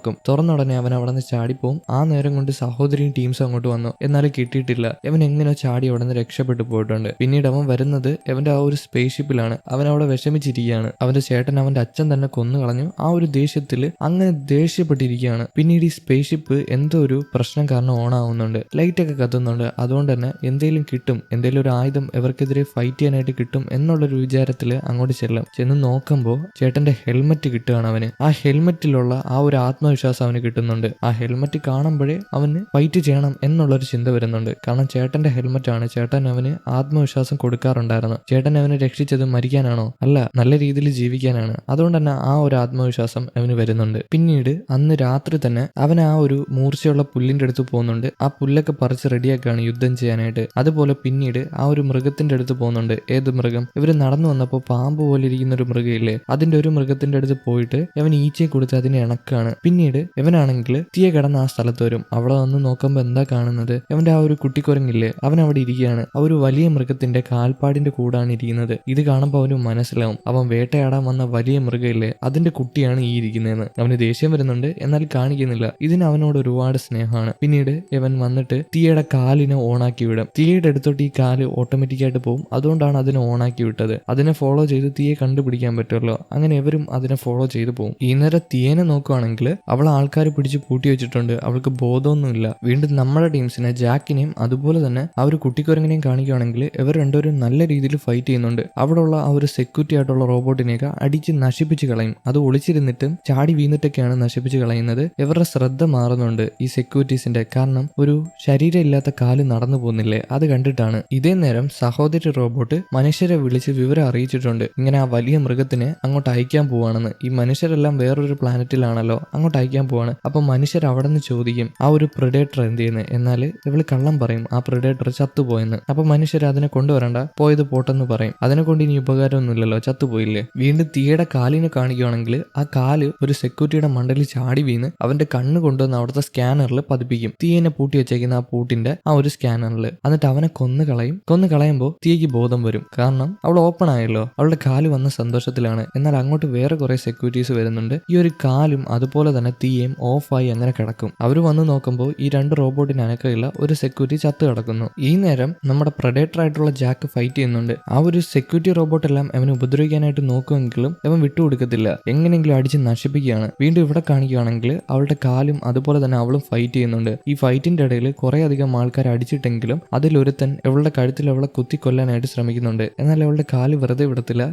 തുറന്ന ഉടനെ അവൻ അവിടെ നിന്ന് ചാടിപ്പോവും. ആ നേരം കൊണ്ട് സഹോദരിയും ടീംസും അങ്ങോട്ട് വന്നു. എന്നാലും കിട്ടിയിട്ടില്ല. അവൻ എങ്ങനെ ചാടി അവിടെ നിന്ന് രക്ഷപ്പെട്ടു പോയിട്ടുണ്ട്. പിന്നീട് അവൻ വരുന്നത് അവന്റെ ആ ഒരു സ്പേസ് ഷിപ്പിലാണ്. അവൻ അവിടെ വിഷമിച്ചിരിക്കുകയാണ്. അവന്റെ ചേട്ടൻ അവന്റെ അച്ഛൻ തന്നെ കൊന്നു കളഞ്ഞു. ആ ഒരു ദേഷ്യത്തില് അങ്ങനെ ദേഷ്യപ്പെട്ടിരിക്കുകയാണ്. പിന്നീട് ഈ സ്പേസ് ഷിപ്പ് എന്തോ ഒരു പ്രശ്നം കാരണം ഓൺ ആവുന്നുണ്ട്. ലൈറ്റ് ഒക്കെ കത്തുന്നുണ്ട്. അതുകൊണ്ട് തന്നെ എന്തെങ്കിലും കിട്ടും, എന്തെങ്കിലും ഒരു ആയുധം ഇവർക്കെതിരെ ഫൈറ്റ് ചെയ്യാനായിട്ട് കിട്ടും എന്നുള്ളൊരു വിചാരത്തില് അങ്ങോട്ട് ചെന്ന് നോക്കുമ്പോൾ ചേട്ടന്റെ ഹെൽമെറ്റ് കിട്ടുകയാണ് അവന്. ആ ഹെൽമെറ്റിലുള്ള ആ ഒരു ആത്മവിശ്വാസം അവന് കിട്ടുന്നുണ്ട്. ആ ഹെൽമെറ്റ് കാണുമ്പോഴേ അവന് ഫൈറ്റ് ചെയ്യണം എന്നുള്ളൊരു ചിന്ത വരുന്നുണ്ട്. കാരണം ചേട്ടന്റെ ഹെൽമെറ്റ് ആണ്. ചേട്ടൻ അവന് ആത്മവിശ്വാസം കൊടുക്കാറുണ്ടായിരുന്നു. ചേട്ടൻ അവനെ രക്ഷിച്ചത് മരിക്കാനാണോ? അല്ല, നല്ല രീതിയിൽ ജീവിക്കാനാണ്. അതുകൊണ്ട് തന്നെ ആ ഒരു ആത്മവിശ്വാസം അവന് വരുന്നുണ്ട്. പിന്നീട് അന്ന് രാത്രി തന്നെ അവൻ ആ ഒരു മൂർച്ചയുള്ള പുല്ലിന്റെ അടുത്ത് പോകുന്നുണ്ട്. ആ പുല്ലൊക്കെ പറിച്ച് റെഡിയാക്കുകയാണ് യുദ്ധം ചെയ്യാനായിട്ട്. അതുപോലെ പിന്നീട് ആ ഒരു മൃഗത്തിന്റെ അടുത്ത് പോകുന്നുണ്ട്. ഏത് മൃഗം? ഇവര് നടന്നു വന്നപ്പോൾ പാമ്പ് പോലെ ഇരിക്കുന്ന ഒരു മൃഗമില്ലേ, അതിന്റെ ഒരു മൃഗത്തിന്റെ അടുത്ത് പോയിട്ട് അവൻ ഈച്ചയെ കൊടുത്ത് അതിനെ ഇണക്കാണ്. പിന്നീട് ഇവനാണെങ്കിൽ തീയെ കിടന്ന് ആ സ്ഥലത്ത് വരും. അവിടെ വന്ന് നോക്കുമ്പോൾ എന്താ കാണുന്നത്? അവന്റെ ആ ഒരു കുട്ടിക്കുരങ്ങില്ലേ, അവൻ അവിടെ ഇരിക്കുകയാണ്. ആ ഒരു വലിയ മൃഗത്തിന്റെ കാൽപ്പാടിന്റെ കൂടാണ് ഇരിക്കുന്നത്. ഇത് കാണുമ്പോൾ അവന് മനസ്സിലാവും അവൻ വേട്ടയാടാൻ വന്ന വലിയ മൃഗമില്ലേ, അതിന്റെ കുട്ടിയാണ് ഈ ഇരിക്കുന്നതെന്ന്. അവന് ദേഷ്യം വരുന്നുണ്ട്, എന്നാൽ കാണിക്കുന്നില്ല. ഇതിന് അവനോട് ഒരുപാട് സ്നേഹമാണ്. പിന്നീട് ഇവൻ വന്നിട്ട് തീയുടെ കാലിനെ ഓണാക്കി വിടും. തീയുടെ അടുത്തോട്ട് ഈ കാല് ഓട്ടോമാറ്റിക്കായിട്ട് പോകും. അതുകൊണ്ടാണ് അതിനെ ഓണാക്കി വിട്ടത്. അതിനെ ഫോളോ ചെയ്ത് തീയെ കണ്ടുപിടിക്കാൻ പറ്റുമല്ലോ. അങ്ങനെ ഇവരും അതിനെ ഫോളോ ചെയ്ത് പോകും. ഈ നേരം തീയനെ നോക്കുവാണെങ്കിൽ അവളെ ആൾക്കാർ പിടിച്ച് പൂട്ടി വെച്ചിട്ടുണ്ട്. അവൾക്ക് ബോധമൊന്നുമില്ല. വീണ്ടും നമ്മുടെ ടീംസിനെ, ജാക്കിനെയും അതുപോലെ തന്നെ ആ ഒരു കുട്ടിക്കുരങ്ങിനെയും കാണിക്കുകയാണെങ്കിൽ ഇവർ രണ്ടുപേരും നല്ല രീതിയിൽ ഫൈറ്റ് ചെയ്യുന്നുണ്ട്. അവിടെയുള്ള ആ ഒരു സെക്യൂരിറ്റി ആയിട്ടുള്ള റോബോട്ടിനെയൊക്കെ അടിച്ച് നശിപ്പിച്ച് കളയും. അത് ഒളിച്ചിരുന്നിട്ടും ചാടി വീണിട്ടൊക്കെയാണ് നശിപ്പിച്ച് കളയുന്നത്. ഇവരുടെ ശ്രദ്ധ മാറുന്നുണ്ട് ഈ സെക്യൂരിറ്റീസിന്റെ. കാരണം ഒരു ശരീരം ഇല്ലാത്ത കാല് നടന്നു പോകുന്നില്ലേ, അത് കണ്ടിട്ടാണ്. ഇതേ നേരം സഹോദരി റോബോട്ട് മനുഷ്യരെ വിളിച്ച് വിവരം അറിയിച്ചിട്ടുണ്ട്. ഇങ്ങനെ ആ വലിയ മൃഗത്തിനെ അങ്ങോട്ട് അയക്കാൻ പോവാണെന്ന്. ഈ മനുഷ്യരെല്ലാം വേറൊരു പ്ലാനറ്റിലാണല്ലോ, അങ്ങോട്ട് അയക്കാൻ പോവാണ്. അപ്പൊ മനുഷ്യർ അവിടെ നിന്ന് ചോദിക്കും ആ ഒരു പ്രിഡേറ്റർ എന്ത് ചെയ്യുന്നത്? എന്നാൽ ഇവള് കള്ളം പറയും ആ പ്രിഡേറ്റർ ചത്തുപോയെന്ന്. അപ്പൊ മനുഷ്യർ അതിനെ കൊണ്ടുവരണ്ട, പോയത് പോട്ടെന്ന് പറയും. അതിനെ കൊണ്ട് ഇനി ഉപകാരമൊന്നുമില്ലല്ലോ, ചത്തുപോയില്ലേ. വീണ്ടും തീയുടെ കാലിനെ കാണിക്കുകയാണെങ്കിൽ ആ കാല് ഒരു സെക്യൂരിറ്റിയുടെ മണ്ടലിൽ ചാടി വീണ് അവന്റെ കണ്ണ് കൊണ്ടുവന്ന് അവിടുത്തെ സ്കാനറിൽ പതിപ്പിക്കും. തീയനെ പൂട്ടി വെച്ചേക്കുന്ന ആ പൂട്ടിന്റെ ആ ഒരു സ്കാനറിൽ. എന്നിട്ട് അവനെ കൊന്നു കളയുമ്പോൾ തീയ്ക്ക് ബോധം വരും. കാരണം അവൾ ഓപ്പൺ ആയല്ലോ, അവളുടെ കാല് വന്ന സന്തോഷത്തിലാണ്. എന്നാൽ അങ്ങോട്ട് വേറെ കുറെ സെക്യൂരിറ്റീസ് വരുന്നുണ്ട്. ഈ ഒരു കാലും അതുപോലെ തന്നെ തീയും ഓഫായി അങ്ങനെ കിടക്കും. അവർ വന്ന് നോക്കുമ്പോൾ ഈ രണ്ട് റോബോട്ടിന് അനക്കമില്ല, ഒരു സെക്യൂരിറ്റി ചത്ത് കിടക്കുന്നു. ഈ നേരം നമ്മുടെ പ്രഡേറ്റർ ആയിട്ടുള്ള ജാക്ക് ഫൈറ്റ് ചെയ്യുന്നുണ്ട്. ആ ഒരു സെക്യൂരിറ്റി റോബോട്ട് എല്ലാം അവനെ ഉപദ്രവിക്കാനായിട്ട് നോക്കുമെങ്കിലും അവൻ വിട്ടുകൊടുക്കത്തില്ല. എങ്ങനെയെങ്കിലും അടിച്ച് നശിപ്പിക്കുകയാണ്. വീണ്ടും ഇവിടെ കാണിക്കുകയാണെങ്കിൽ അവളുടെ കാലും അതുപോലെ തന്നെ അവളും ഫൈറ്റ് ചെയ്യുന്നുണ്ട്. ഈ ഫൈറ്റിന്റെ ഇടയിൽ കുറെ അധികം ആൾക്കാർ അടിച്ചിട്ടെങ്കിലും അതിലൊരുത്തൻ അവളുടെ കഴുത്തിൽ അവളെ കുത്തിക്കൊല്ലാനായിട്ട് ശ്രമിക്കുന്നുണ്ട്. എന്നാൽ അവളുടെ കാല് വെറുതെ വിടത്തില്ല.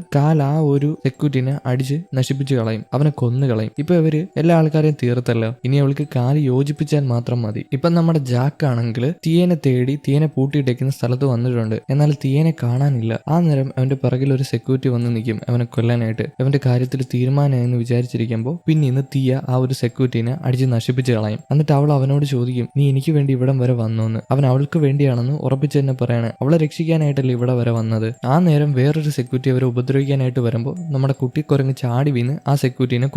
ആ ഒരു സെക്യൂരിറ്റിനെ അടിച്ച് നശിപ്പിച്ച് കളയും, അവനെ കൊന്നു കളയും. ഇപ്പൊ ഇവര് എല്ലാ ആൾക്കാരെയും തീർത്തല്ലോ, ഇനി അവൾക്ക് കാല് യോജിപ്പിച്ചാൽ മാത്രം മതി. ഇപ്പൊ നമ്മുടെ ജാക്ക് ആണെങ്കിൽ തീയനെ തേടി തീയനെ പൂട്ടിയിട്ടേക്കുന്ന സ്ഥലത്ത് വന്നിട്ടുണ്ട്. എന്നാൽ തീയനെ കാണാനില്ല. ആ നേരം അവന്റെ പിറകിൽ ഒരു സെക്യൂരിറ്റി വന്ന് നിൽക്കും അവനെ കൊല്ലാനായിട്ട്. അവന്റെ കാര്യത്തിൽ തീരുമാനമായെന്ന് വിചാരിച്ചിരിക്കുമ്പോൾ പിന്നെ ഇന്ന് തീയ ആ ഒരു സെക്യൂരിറ്റിനെ അടിച്ച് നശിപ്പിച്ച് കളയും. എന്നിട്ട് അവൾ അവനോട് ചോദിക്കും, നീ എനിക്ക് വേണ്ടി ഇവിടം വരെ വന്നോന്ന്. അവൻ അവൾക്ക് വേണ്ടിയാണെന്ന് ഉറപ്പിച്ച് തന്നെ പറയാണ്. അവളെ രക്ഷിക്കാനായിട്ടല്ലേ ഇവിടെ വരെ വന്നത്. ആ നേരം വേറൊരു സെക്യൂരിറ്റി അവരെ ഉപദ്രവിക്കാനായിട്ട് വരുമ്പോൾ നമ്മുടെ കുട്ടിക്കുരങ്ങ് ചാടി വീണ് ആ സെക്യൂരിറ്റിനെ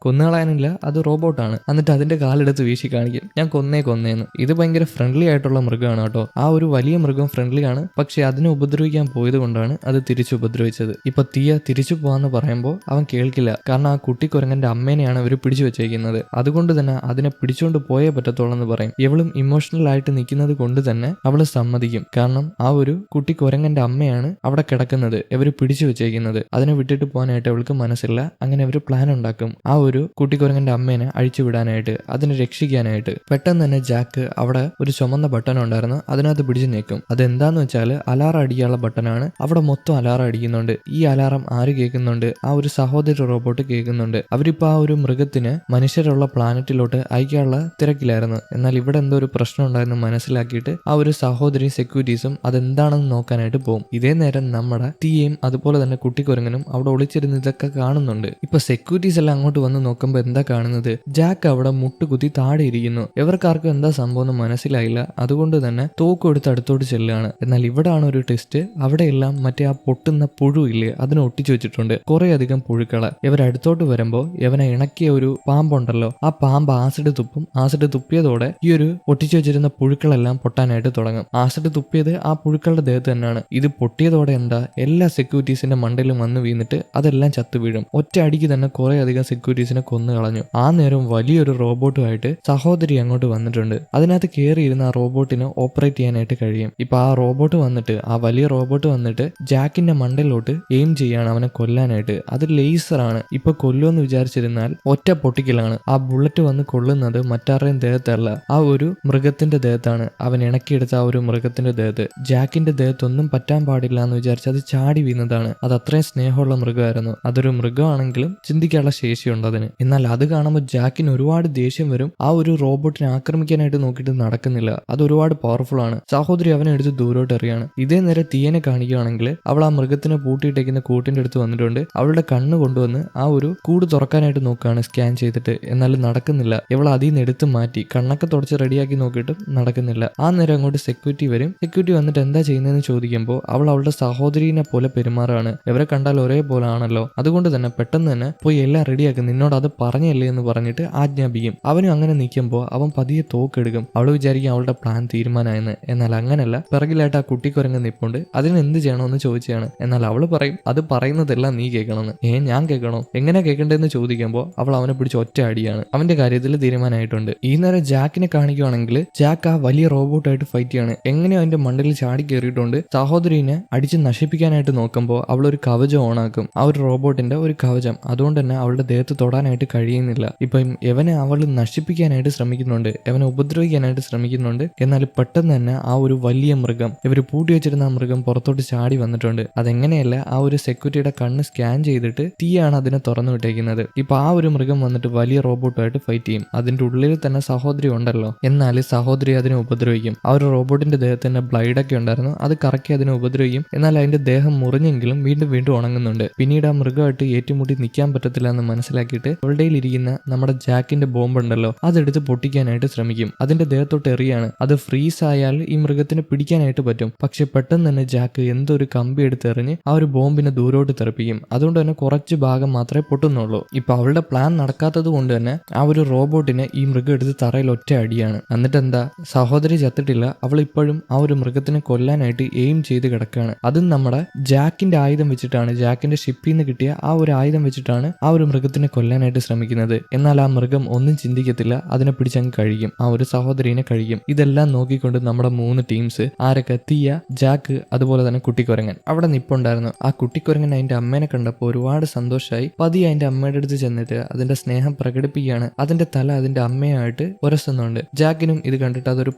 കൊന്നുകളയാനില്ല, അത് റോബോട്ടാണ്. എന്നിട്ട് അതിന്റെ കാലെടുത്ത് വീശി കാണിക്കും, ഞാൻ കൊന്നേന്ന്. ഇത് ഭയങ്കര ഫ്രണ്ട്ലി ആയിട്ടുള്ള മൃഗമാണ് കേട്ടോ. ആ ഒരു വലിയ മൃഗം ഫ്രണ്ട്ലി ആണ്, പക്ഷെ അതിനെ ഉപദ്രവിക്കാൻ പോയത് കൊണ്ടാണ് അത് തിരിച്ചു ഉപദ്രവിച്ചത്. ഇപ്പൊ തീയ തിരിച്ചു പോവാന്ന് പറയുമ്പോൾ അവൻ കേൾക്കില്ല. കാരണം ആ കുട്ടിക്കുരങ്ങന്റെ അമ്മേനെയാണ് അവർ പിടിച്ചു വെച്ചേക്കുന്നത്. അതുകൊണ്ട് തന്നെ അതിനെ പിടിച്ചുകൊണ്ട് പോയേ പറ്റത്തുള്ളൂ എന്ന് പറയും. ഇവളും ഇമോഷണൽ ആയിട്ട് നിൽക്കുന്നത് കൊണ്ട് തന്നെ അവള് സമ്മതിക്കും. കാരണം ആ ഒരു കുട്ടിക്കുരങ്ങന്റെ അമ്മയാണ് അവിടെ കിടക്കുന്നത്, ഇവര് പിടിച്ചു വെച്ചേക്കുന്നത്. അതിനെ വിട്ടിട്ട് പോകാനായിട്ട് അവൾക്ക് മനസ്സില്ല. അങ്ങനെ അവർ പ്ലാൻ ഉണ്ടാക്കും ആ ഒരു കുട്ടിക്കുരങ്ങന്റെ അമ്മേനെ അഴിച്ചു വിടാനായിട്ട്, അതിനെ രക്ഷിക്കാനായിട്ട്. പെട്ടെന്ന് തന്നെ ജാക്ക് അവിടെ ഒരു ചുമന്ന ബട്ടൺ ഉണ്ടായിരുന്നു, അതിനകത്ത് പിടിച്ചു നിൽക്കും. അതെന്താന്ന് വെച്ചാൽ അലാറം അടിക്കാനുള്ള ബട്ടനാണ്. അവിടെ മൊത്തം അലാറം അടിക്കുന്നുണ്ട്. ഈ അലാറം ആര് കേൾക്കുന്നുണ്ട്? ആ ഒരു സഹോദരി റോബോട്ട് കേൾക്കുന്നുണ്ട്. അവരിപ്പോ ആ ഒരു മൃഗത്തിന് മനുഷ്യരുള്ള പ്ലാനറ്റിലോട്ട് അയക്കാനുള്ള തിരക്കിലായിരുന്നു. എന്നാൽ ഇവിടെ എന്തോ ഒരു പ്രശ്നം ഉണ്ടായിരുന്നു മനസ്സിലാക്കിയിട്ട് ആ ഒരു സഹോദരി സെക്യൂരിറ്റീസും അതെന്താണെന്ന് നോക്കാനായിട്ട് പോകും. ഇതേ നേരം നമ്മുടെ തീയും അതുപോലെ തന്നെ കുട്ടിക്കുരങ്ങനും അവിടെ ഒളിച്ചിരുന്ന് ഇതൊക്കെ കാണുന്നുണ്ട്. ഇപ്പൊ സെക്യൂരിറ്റീസ് എല്ലാം അങ്ങോട്ട് വന്ന് നോക്കുമ്പോൾ എന്താ കാണുന്നത്? ജാക്ക് അവിടെ മുട്ടുകുത്തി താഴെ ഇരിക്കുന്നു. ഇവർക്കാർക്കും എന്താ സംഭവം എന്ന് മനസ്സിലായില്ല. അതുകൊണ്ട് തന്നെ തോക്കും എടുത്ത് അടുത്തോട്ട് ചെല്ലുകയാണ്. എന്നാൽ ഇവിടാണ് ഒരു ടെസ്റ്റ്. അവിടെയെല്ലാം മറ്റേ ആ പൊട്ടുന്ന പുഴു ഇല്ലേ, അതിനെ ഒട്ടിച്ചു വെച്ചിട്ടുണ്ട്, കുറെ അധികം പുഴുക്കള്. ഇവരടുത്തോട്ട് വരുമ്പോൾ ഇവനെ ഇണക്കിയ ഒരു പാമ്പുണ്ടല്ലോ, ആ പാമ്പ് ആസിഡ് തുപ്പും. ആസിഡ് തുപ്പിയതോടെ ഈ ഒരു ഒട്ടിച്ചു വെച്ചിരുന്ന പുഴുക്കളെല്ലാം പൊട്ടാനായിട്ട് തുടങ്ങും. ആസിഡ് തുപ്പിയത് ആ പുഴുക്കളുടെ ദേഹത്ത് തന്നെയാണ്. ഇത് പൊട്ടിയതോടെ എന്താ, എല്ലാ സെക്യൂരിറ്റീസിന്റെ മണ്ടയിലും വന്ന് വീണിട്ട് അതെല്ലാം ചത്തു വീഴും. ഒറ്റ അടിക്ക് തന്നെ കുറെ അധികം സെക്യൂരിറ്റീസിനെ കൊന്നു കളഞ്ഞു. ആ നേരം വലിയൊരു റോബോട്ടുമായിട്ട് സഹോദരി അങ്ങോട്ട് വന്നിട്ടുണ്ട്. അതിനകത്ത് കയറിയിരുന്ന ആ റോബോട്ടിന് ഓപ്പറേറ്റ് ചെയ്യാനായിട്ട് കഴിയും. ഇപ്പൊ ആ റോബോട്ട് വന്നിട്ട്, ആ വലിയ റോബോട്ട് വന്നിട്ട് ജാക്കിന്റെ മണ്ടയിലോട്ട് എയിം ചെയ്യാണ് അവനെ കൊല്ലാനായിട്ട്. അത് ലേസറാണ്. ഇപ്പൊ കൊല്ലുമെന്ന് വിചാരിച്ചിരുന്നാൽ ഒറ്റ പൊട്ടിക്കലാണ്. ആ ബുള്ളറ്റ് വന്ന് കൊള്ളുന്നത് മറ്റാരുടെയും ദേഹത്തല്ല, ആ ഒരു മൃഗത്തിന്റെ ദേഹത്താണ്. അവൻ ഇണക്കിയെടുത്ത ആ ഒരു മൃഗത്തിന്റെ ദേഹത്ത്. ജാക്കിന്റെ ദേഹത്തൊന്നും പറ്റാൻ പാടില്ല എന്ന് വിചാരിച്ച് അത് ചാടി വീണതാണ്. അത് അത്രയും സ്നേഹമുള്ള മൃഗമായിരുന്നു. അതൊരു മൃഗമാണെങ്കിലും ചിന്തിക്കാനുള്ള ശേഷിയുണ്ട് അതിന്. എന്നാൽ അത് കാണുമ്പോൾ ജാക്കിന് ഒരുപാട് ദേഷ്യം വരും. ആ ഒരു റോബോട്ടിനെ ആക്രമിക്കാനായിട്ട് നോക്കിയിട്ട് നടക്കുന്നില്ല. അത് ഒരുപാട് പവർഫുൾ ആണ്. സഹോദരി അവനെ എടുത്ത് ദൂരോട്ട് എറിയാണ്. ഇതേ നേരെ തീയനെ കാണിക്കുകയാണെങ്കിൽ അവൾ ആ മൃഗത്തിനെ പൂട്ടിയിട്ടേക്കുന്ന കൂട്ടിന്റെ അടുത്ത് വന്നിട്ടുണ്ട്. അവളുടെ കണ്ണ് കൊണ്ടുവന്ന് ആ ഒരു കൂട് തുറക്കാനായിട്ട് നോക്കുകയാണ് സ്കാൻ ചെയ്തിട്ട്. എന്നാലും നടക്കുന്നില്ല. ഇവൾ അതിൽ നിന്ന് എടുത്ത് മാറ്റി കണ്ണൊക്കെ തുടച്ച് റെഡിയാക്കി നോക്കിയിട്ടും നടക്കുന്നില്ല. ആ നേരം അങ്ങോട്ട് സെക്യൂരിറ്റി വരും. സെക്യൂരിറ്റി വന്നിട്ട് എന്താ ചെയ്യുന്നതെന്ന് ചോദിക്കുമ്പോൾ അവൾ അവളുടെ സഹോദരീനെ പോലെ പെരുമാറാണ്. ഇവരെ കണ്ടാൽ ഒരേപോലെ ആണല്ലോ, അതുകൊണ്ട് തന്നെ പെട്ടെന്ന് തന്നെ പോയി എല്ലാം റെഡിയാക്കും, നിന്നോട് അത് പറഞ്ഞല്ലേ എന്ന് പറഞ്ഞിട്ട് ആജ്ഞാപിക്കും. അവനും അങ്ങനെ നിൽക്കുമ്പോൾ അവൻ പതിയെ തോക്കെടുക്കും. അവൾ വിചാരിക്കും അവളുടെ പ്ലാൻ തീരുമാനമായെന്ന്. എന്നാൽ അങ്ങനല്ല. പിറകിലായിട്ട് ആ കുട്ടിക്കുരങ്ങ് നിപ്പുണ്ട്. അതിന് എന്ത് ചെയ്യണമെന്ന് ചോദിച്ചാണ്. എന്നാൽ അവൾ പറയും അത് പറയുന്നതെല്ലാം നീ കേൾക്കണമെന്ന്. ഞാൻ കേൾക്കണോ? എങ്ങനെ കേൾക്കണ്ടെന്ന് ചോദിക്കുമ്പോൾ അവൾ അവനെ പിടിച്ച് ഒറ്റ അടിയാണ്. അവന്റെ കാര്യത്തിൽ തീരുമാനമായിട്ടുണ്ട്. ഈ നേരം ജാക്കിനെ കാണിക്കുകയാണെങ്കിൽ ജാക്ക് ആ വലിയ റോബോട്ടായിട്ട് ഫൈറ്റ് ചെയ്യാണ്. എങ്ങനെയോ അവന്റെ മണ്ടയിൽ ചാടി കയറിയിട്ടുണ്ട്. സഹോദരീനെ അടിച്ച് നശിപ്പിക്കാനായിട്ട് നോക്കുമ്പോൾ അവൾ ഒരു കവചം ഓണാക്കും. ആ ഒരു റോബോട്ടിന്റെ ഒരു കവചം. അതുകൊണ്ട് തന്നെ അവളുടെ ദേഹത്ത് തൊടാനായിട്ട് കഴിയുന്നില്ല. ഇപ്പം എവനെ അവൾ നശിപ്പിക്കാനായിട്ട് ശ്രമിക്കുന്നുണ്ട്, എവനെ ഉപദ്രവിക്കാനായിട്ട് ശ്രമിക്കുന്നുണ്ട്. എന്നാൽ പെട്ടെന്ന് തന്നെ ആ ഒരു വലിയ മൃഗം, ഇവര് പൂട്ടി വെച്ചിരുന്ന ആ മൃഗം പുറത്തോട്ട് ചാടി വന്നിട്ടുണ്ട്. അതെങ്ങനെയല്ല, ആ ഒരു സെക്യൂരിറ്റിയുടെ കണ്ണ് സ്കാൻ ചെയ്തിട്ട് തീയാണ് അതിനെ തുറന്നു വിട്ടേക്കുന്നത്. ഇപ്പൊ ആ ഒരു മൃഗം വന്നിട്ട് വലിയ റോബോട്ടുമായിട്ട് ഫൈറ്റ് ചെയ്യും. അതിന്റെ ഉള്ളിൽ തന്നെ സഹോദരി ഉണ്ടല്ലോ. എന്നാൽ സഹോദരി അതിനെ ഉപദ്രവിക്കും. ആ ഒരു റോബോട്ടിന്റെ ദേഹത്ത് തന്നെ ബ്ലൈഡൊക്കെ ഉണ്ടായിരുന്നു. അത് കറക്കി അതിനെ ഉപദ്രവിക്കും. എന്നാൽ അതിന്റെ ദേഹം മുറിഞ്ഞെങ്കിലും വീണ്ടും വീണ്ടും ഉണങ്ങുന്നുണ്ട്. പിന്നീട് ആ മൃഗമായിട്ട് ഏറ്റുമുട്ടി നിൽക്കാൻ പറ്റത്തില്ല എന്ന് മനസ്സിലാക്കിയിട്ട് അവളുടെ ഇരിക്കുന്ന നമ്മുടെ ജാക്കിന്റെ ബോംബ് ഉണ്ടല്ലോ, അതെടുത്ത് പൊട്ടിക്കാനായിട്ട് ശ്രമിക്കും. അതിന്റെ ദേഹത്തോട്ട് എറിയാണ്. അത് ഫ്രീസ് ആയാൽ ഈ മൃഗത്തിന് പിടിക്കാനായിട്ട് പറ്റും. പക്ഷെ പെട്ടെന്ന് തന്നെ ജാക്ക് എന്തോ ഒരു കമ്പി എടുത്ത് എറിഞ്ഞ് ആ ഒരു ബോംബിനെ ദൂരോട്ട് തെറിപ്പിക്കും. അതുകൊണ്ട് തന്നെ കുറച്ച് ഭാഗം മാത്രമേ പൊട്ടുന്നുള്ളൂ. ഇപ്പൊ അവളുടെ പ്ലാൻ നടക്കാത്തത് കൊണ്ട് തന്നെ ആ ഒരു റോബോട്ടിനെ ഈ മൃഗം എടുത്ത് തറയിൽ ഒറ്റ അടിയാണ്. എന്നിട്ട് എന്താ, സഹോദരി ചത്തിട്ടില്ല. അവൾ ഇപ്പോഴും ആ ഒരു മൃഗത്തിനെ കൊല്ലാനായിട്ട് എയിം ചെയ്ത് കിടക്കുകയാണ്. അതും നമ്മുടെ ജാക്കിന്റെ ആയുധം വെച്ചിട്ടാണ്, ജാക്കിന്റെ ഷിപ്പിൽ നിന്ന് കിട്ടിയ ആ ഒരു ആയുധം വെച്ചിട്ടാണ് ആ ഒരു മൃഗത്തിനെ കൊല്ലാനായിട്ട് ശ്രമിക്കുന്നത്. എന്നാൽ ആ മൃഗം ഒന്നും ചിന്തിക്കത്തില്ല. അതിനെ പിടിച്ചങ്ങ് കഴിയും. ആ ഒരു സഹോദരീനെ കഴിയും. ഇതെല്ലാം നോക്കിക്കൊണ്ട് നമ്മുടെ 3 ടീംസ്, ആരൊക്കെ, തീയ, ജാക്ക്, അതുപോലെ തന്നെ കുട്ടിക്കുരങ്ങൻ അവിടെ നിപ്പുണ്ടായിരുന്നു. ആ കുട്ടിക്കുരങ്ങൻ അതിന്റെ അമ്മേനെ കണ്ടപ്പോൾ ഒരുപാട് സന്തോഷമായി. പതിയെ അതിന്റെ അമ്മയുടെ അടുത്ത് ചെന്നിട്ട് അതിന്റെ സ്നേഹം പ്രകടിപ്പിക്കുകയാണ്. അതിന്റെ തല അതിന്റെ അമ്മയായിട്ട് ഉരസുന്നുണ്ട്. ജാക്കിനും ഇത് കണ്ടിട്ട് അതൊരു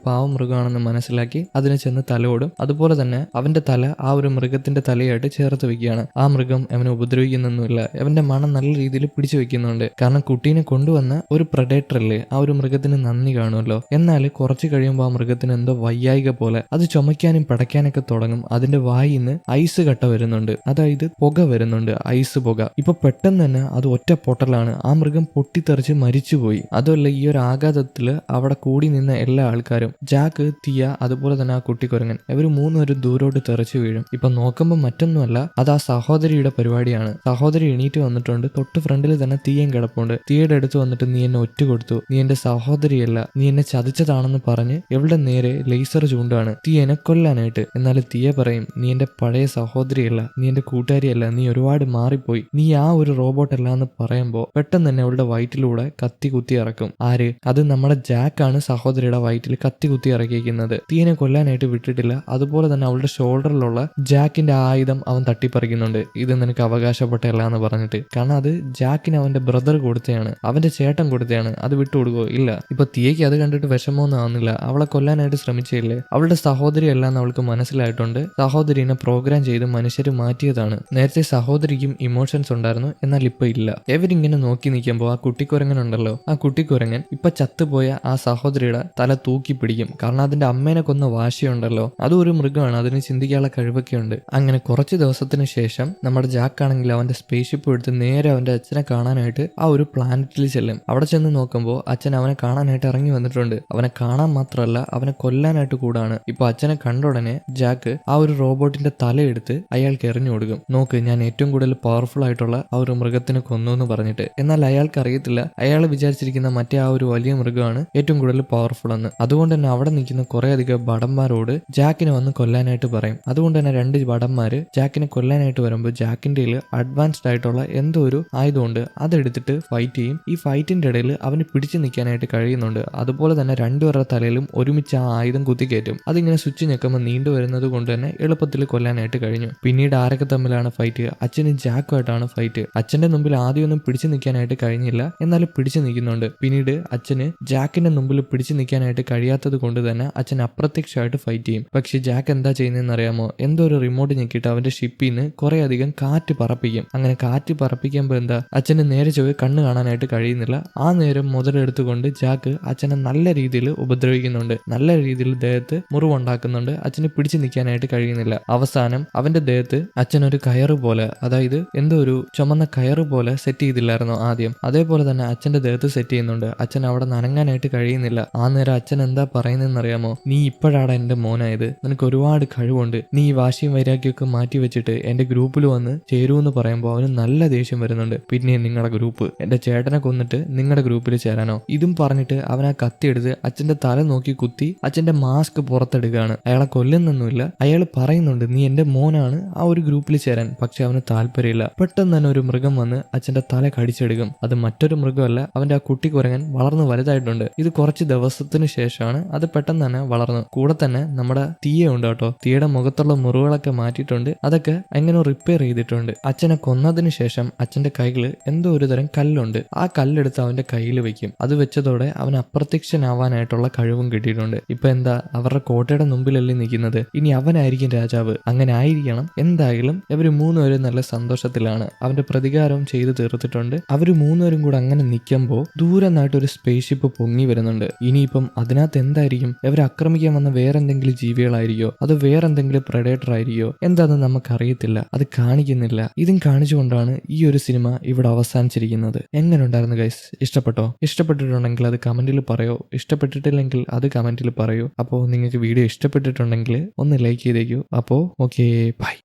പാവം മൃഗമാണെന്ന് മനസ്സിലാക്കി അതിനെ ചെന്ന് തലോടും. അതുപോലെ തന്നെ അവന്റെ തല ആ ഒരു മൃഗത്തിന്റെ തലയായിട്ട് ചേർത്ത് വെക്കുകയാണ്. ആ മൃഗം അവനെ ഉപദ്രവിക്കുന്നൊന്നുമില്ല. അവന്റെ മണം നല്ല രീതിയിൽ പിടിച്ചു വെക്കുന്നുണ്ട്. കാരണം കുട്ടീനെ കൊണ്ടുവന്ന ഒരു പ്രഡേറ്റർ അല്ലേ, ആ ഒരു മൃഗത്തിന് നന്ദി കാണുമല്ലോ. എന്നാൽ കുറച്ച് കഴിയുമ്പോൾ ആ മൃഗത്തിന് എന്തോ വയ്യായിക പോലെ അത് ചുമയ്ക്കാനും പടയ്ക്കാനൊക്കെ തുടങ്ങും. അതിന്റെ വായിൽ നിന്ന് ഐസ് കട്ട വരുന്നുണ്ട്, അതായത് പുക വരുന്നുണ്ട്, ഐസ് പുക. ഇപ്പൊ പെട്ടെന്ന് തന്നെ അത് ഒറ്റ പൊട്ടലാണ്. ആ മൃഗം പൊട്ടിത്തെറിച്ച് മരിച്ചുപോയി. അതുമല്ല, ഈ ഒരു ആഘാതത്തില് അവിടെ കൂടി നിന്ന എല്ലാ ആൾക്കാരും, ജാക്ക്, തീയ, അതുപോലെ തന്നെ ആ കുട്ടിക്കുരങ്ങൻ, ഇവര് 3 പേരും ദൂരോട്ട് തെറിച്ചു വീഴും. ഇപ്പൊ നോക്കുമ്പോൾ മറ്റൊന്നുമല്ല, അത് ആ സഹോദരിയുടെ പരിപാടിയാണ്. സഹോദരി എണീറ്റ് വന്നിട്ടുണ്ട്. തൊട്ട് ഫ്രണ്ടിൽ തന്നെ തീയം കിടപ്പുണ്ട്. തീയുടെ അടുത്ത് വന്നിട്ട് നീ എന്നെ ഒറ്റ കൊടുത്തു, നീ എന്റെ സഹോദരിയല്ല, നീ എന്നെ ചതിച്ചതാണെന്ന് പറഞ്ഞ് ഇവളുടെ നേരെ ലേസർ ചൂണ്ടാണ് തീ എന്നെ കൊല്ലാനായിട്ട്. എന്നാൽ തീയ പറയും, നീ എന്റെ പഴയ സഹോദരിയല്ല, നീ എന്റെ കൂട്ടുകാരിയല്ല, നീ ഒരുപാട് മാറിപ്പോയി, നീ ആ ഒരു റോബോട്ട് അല്ല എന്ന് പറയുമ്പോ പെട്ടെന്ന് തന്നെ അവളുടെ വയറ്റിലൂടെ കത്തി കുത്തി ഇറക്കും. ആര്? അത് നമ്മുടെ ജാക്കാണ് സഹോദരിയുടെ വയറ്റിൽ കത്തി കുത്തി ഇറക്കിയിരിക്കുന്നത്. തീയനെ കൊല്ലാനായിട്ട് വിട്ടിട്ടില്ല. അതുപോലെ തന്നെ അവളുടെ ഷോൾഡറിലുള്ള ജാക്കിന്റെ ആയുധം അവൻ തട്ടിപ്പറിക്കുന്നുണ്ട്. ഇത് നിനക്ക് അവകാശപ്പെട്ടല്ല എന്ന് പറഞ്ഞിട്ട്. കാരണം അത് ജാക്കിന് അവന്റെ ബ്രദർ കൊടുത്തതാണ്, അവന്റെ ചേട്ടൻ കൊടുത്തതാണ്, അത് വിട്ടുകൊടുക്കോ? ഇല്ല. ഇപ്പൊ തീയയ്ക്ക് അത് കണ്ടിട്ട് വിഷമമൊന്നും ആവുന്നില്ല. അവളെ കൊല്ലാനായിട്ട് ശ്രമിച്ചില്ലേ, അവളുടെ സഹോദരി അല്ല എന്ന് അവൾക്ക് മനസ്സിലായിട്ടുണ്ട്. സഹോദരിനെ പ്രോഗ്രാം ചെയ്ത് മനുഷ്യർ മാറ്റിയതാണ്. നേരത്തെ സഹോദരിക്കും ഇമോഷൻസ് ഉണ്ടായിരുന്നു, എന്നാൽ ഇപ്പൊ ഇല്ല. ഇവരിങ്ങനെ നോക്കി നിൽക്കുമ്പോൾ ആ കുട്ടിക്കുരങ്ങൻ ഉണ്ടല്ലോ, ആ കുട്ടിക്കുരങ്ങൻ ഇപ്പൊ ചത്തുപോയ ആ സഹോദരിയുടെ തല തൂക്കി പിടിക്കും. കാരണം അതിന്റെ അമ്മേനെ കൊന്ന വാശിയുണ്ടല്ലോ, അതും ഒരു മൃഗമാണ്, അതിന് ചിന്തിക്കാനുള്ള കഴിവൊക്കെ ഉണ്ട്. അങ്ങനെ കുറച്ച് ദിവസത്തിന് ശേഷം നമ്മുടെ ജാക്കാണെങ്കിൽ അവന്റെ സ്പേസ് ഷിപ്പ് എടുത്ത് നേരെ അവന്റെ അച്ഛനെ കാണാനായിട്ട് ആ ഒരു പ്ലാനറ്റിൽ ചെല്ലും. അവിടെ ചെന്ന് നോക്കുമ്പോൾ അച്ഛൻ അവനെ കാണാനായിട്ട് ഇറങ്ങി വന്നിട്ടുണ്ട്. അവനെ കാണാൻ മാത്രമല്ല, അവനെ കൊല്ലാനായിട്ട് കൂടാണ്. ഇപ്പൊ അച്ഛനെ കണ്ട ഉടനെ ജാക്ക് ആ ഒരു റോബോട്ടിന്റെ തലയെടുത്ത് അയാൾക്ക് എറിഞ്ഞു കൊടുക്കും. നോക്ക്, ഞാൻ ഏറ്റവും കൂടുതൽ പവർഫുൾ ആയിട്ടുള്ള ആ ഒരു മൃഗത്തിനെ കൊന്നു എന്ന് പറഞ്ഞിട്ട്. എന്നാൽ അയാൾക്ക് അറിയത്തില്ല, അയാൾ വിചാരിച്ചിരിക്കുന്ന മറ്റേ ആ ഒരു വലിയ മൃഗമാണ് ഏറ്റവും കൂടുതൽ പവർഫുൾ എന്ന്. അതുകൊണ്ട് തന്നെ അവിടെ നിൽക്കുന്ന കുറെ അധികം ഭടന്മാരോട് ജാക്കിനെ വന്ന് കൊല്ലാനായിട്ട് പറയും. അതുകൊണ്ട് തന്നെ 2 ഭടന്മാര് ജാക്കിനെ കൊല്ലാനായിട്ട് വരുമ്പോൾ ജാക്കിന്റെ അഡ്വാൻസ്ഡ് ആയിട്ടുള്ള എന്തോ ഒരു ആയുധമുണ്ട്, അതെടുത്തിട്ട് ഫൈറ്റ് ചെയ്യും. ഈ ഫൈറ്റിന്റെ ഇടയിൽ അവന് പിടിച്ചു നിൽക്കാനായിട്ട് കഴിയുന്നുണ്ട്. അതുപോലെ തന്നെ രണ്ടുപേരുടെ തലയിലും ഒരുമിച്ച് ആ ആയുധം കുത്തിക്കയറ്റും. അതിങ്ങനെ സ്വിച്ച് ഞെക്കുമ്പോൾ നീണ്ടു വരുന്നത് കൊണ്ട് തന്നെ എളുപ്പത്തിൽ കൊല്ലാനായിട്ട് കഴിഞ്ഞു. പിന്നീട് ആരൊക്കെ തമ്മിലാണ് ഫൈറ്റ്? അച്ഛനും ജാക്കുമായിട്ടാണ് ഫൈറ്റ്. അച്ഛന്റെ മുമ്പിൽ ആദ്യമൊന്നും പിടിച്ചു നിൽക്കാനായിട്ട് കഴിഞ്ഞില്ല, എന്നാലും പിടിച്ചു നിൽക്കുന്നുണ്ട്. പിന്നീട് അച്ഛന് ജാക്കിന്റെ മുമ്പിൽ പിടിച്ചു നിൽക്കാനായിട്ട് കഴിയാത്തത് കൊണ്ട് തന്നെ അച്ഛൻ അപ്രത്യക്ഷമായിട്ട് ഫൈറ്റ് ചെയ്യും. പക്ഷെ ജാക്ക് എന്താ ചെയ്യുന്നതെന്ന് അറിയാമോ? എന്തോ ഒരു റിമോട്ട് ഞെക്കിയിട്ട് അവന്റെ ഷിപ്പിൽ നിന്ന് കുറെ അധികം കാറ്റ് പറപ്പിക്കും. അങ്ങനെ കാറ്റ് പറപ്പിക്കുമ്പോൾ എന്താ, അച്ഛന് നേരെ ചൊവ്വേ കണ്ണ് കാണാനായിട്ട് കഴിയുന്നില്ല. ആ നേരം മുതലെടുത്തുകൊണ്ട് ജാക്ക് അച്ഛനെ നല്ല രീതിയിൽ ഉപദ്രവിക്കുന്നുണ്ട്. നല്ല രീതിയിൽ ദേഹത്ത് മുറിവുണ്ടാക്കുന്നുണ്ട്. അച്ഛന് പിടിച്ചു നിൽക്കാനായിട്ട് കഴിയുന്നില്ല. അവസാനം അവന്റെ ദേഹത്ത് അച്ഛനൊരു കയറ് പോലെ, അതായത് എന്തോ ഒരു ചുമന്ന കയറ് പോലെ സെറ്റ് ചെയ്തില്ലായിരുന്നോ ആദ്യം, അതേപോലെ തന്നെ അച്ഛന്റെ ദേഹത്ത് സെറ്റ് ചെയ്യുന്നുണ്ട്. അച്ഛൻ അവിടെ നനങ്ങാനായിട്ട് കഴിയുന്നില്ല. ആ നേരം അച്ഛൻ എന്താ പറയുന്നതെന്ന് അറിയാമോ? നീ ഇപ്പോഴാണ് എന്റെ മോനായത്, നിനക്ക് ഒരുപാട് കഴിവുണ്ട്, നീ ഈ വാശിയും വൈരാഗ്യമൊക്കെ മാറ്റി വെച്ചിട്ട് എന്റെ ഗ്രൂപ്പിൽ വന്ന് ചേരൂന്ന് പറയുമ്പോൾ അവന് നല്ല ദേഷ്യം വരുന്നുണ്ട്. പിന്നെ നിങ്ങളുടെ ഗ്രൂപ്പ്, എന്റെ ചേട്ടനെ കൊന്നിട്ട് നിങ്ങളുടെ ഗ്രൂപ്പിൽ ചേരാനോ? ഇതും പറഞ്ഞിട്ട് അവൻ ആ കത്തിയെടുത്ത് അച്ഛന്റെ തല നോക്കി കുത്തി അച്ഛന്റെ മാസ്ക് പുറത്തെടുക്കുകയാണ്. അയാളെ കൊല്ലുന്നൊന്നുമില്ല. അയാൾ പറയുന്നുണ്ട് നീ എന്റെ മോനാണ്, ആ ഒരു ഗ്രൂപ്പിൽ ചേരാൻ. പക്ഷെ അവന് താല്പര്യമില്ല. പെട്ടെന്ന് തന്നെ ഒരു മൃഗം വന്ന് അച്ഛന്റെ തല കടിച്ചെടുക്കും. അത് മറ്റൊരു മൃഗമല്ല, അവന്റെ ആ കുട്ടി കുരങ്ങൻ വളർന്ന് വലുതായിട്ടുണ്ട്. ഇത് കുറച്ച് ദിവസത്തിന് ശേഷമാണ് അത് പെട്ടെന്ന് തന്നെ വളർന്നു. കൂടെ തന്നെ നമ്മുടെ തീയ ഉണ്ട് കേട്ടോ. തീയുടെ മുഖത്തുള്ള മുറിവുകളൊക്കെ മാറ്റിയിട്ടുണ്ട്. അതൊക്കെ എങ്ങനെ റിപ്പയർ ചെയ്തിട്ടുണ്ട്. അച്ഛനെ കൊന്നതിന് ശേഷം അച്ഛന്റെ കയ്യിൽ എന്തോ ഒരു തരം കല്ലുണ്ട്. ആ കല്ലെടുത്ത് അവന്റെ കയ്യിൽ വെക്കും. അത് വെച്ചതോടെ അവൻ അപ്രത്യക്ഷനാവാനായിട്ടുള്ള കഴിവും കിട്ടിയിട്ടുണ്ട്. ഇപ്പൊ എന്താ, അവരുടെ കോട്ടയുടെ മുമ്പിലല്ലേ നിൽക്കുന്നത്, ഇനി അവനായിരിക്കും രാജാവ്. അങ്ങനെ ആയിരിക്കണം. എന്തായാലും ഇവര് മൂന്നുപേരും നല്ല സന്തോഷത്തിലാണ്. അവന്റെ പ്രതികാരവും ചെയ്തു തീർത്തിട്ടുണ്ട്. അവര് മൂന്നുപേരും കൂടെ അങ്ങനെ നിൽക്കുമ്പോൾ ദൂരെ നിന്നായിട്ട് ഒരു സ്പേസ് ഷിപ്പ് പൊങ്ങി വരുന്നുണ്ട്. ഇനിയിപ്പം അതിനകത്ത് എന്തായിരിക്കും? ഇവരെ ആക്രമിക്കാൻ വന്ന വേറെന്തെങ്കിലും ജീവികളായിരിക്കോ, അത് വേറെന്തെങ്കിലും പ്രഡേറ്റർ ആയിരിക്കോ, എന്താണെന്ന് നമുക്കറിയത്തില്ല. അത് കാണിക്കുന്നില്ല. ഇതും കാണിച്ചുകൊണ്ടാണ് ഈ ഒരു സിനിമ ഇവിടെ അവസാനിച്ചിരിക്കുന്നത്. എങ്ങനെ ഉണ്ടായിരുന്നു ഗൈസ്? ഇഷ്ടപ്പെട്ടോ? ഇഷ്ടപ്പെട്ടിട്ടുണ്ടെങ്കിൽ അത് കമന്റിൽ പറയോ. ഇഷ്ടപ്പെട്ടിട്ടില്ലെങ്കിൽ അത് കമന്റിൽ പറയൂ. അപ്പോൾ നിങ്ങൾക്ക് വീഡിയോ ഇഷ്ടപ്പെട്ടിട്ടുണ്ടെങ്കിൽ ഒന്ന് ലൈക്ക് ചെയ്തേക്കൂ. അപ്പോൾ ഓക്കെ, ബൈ.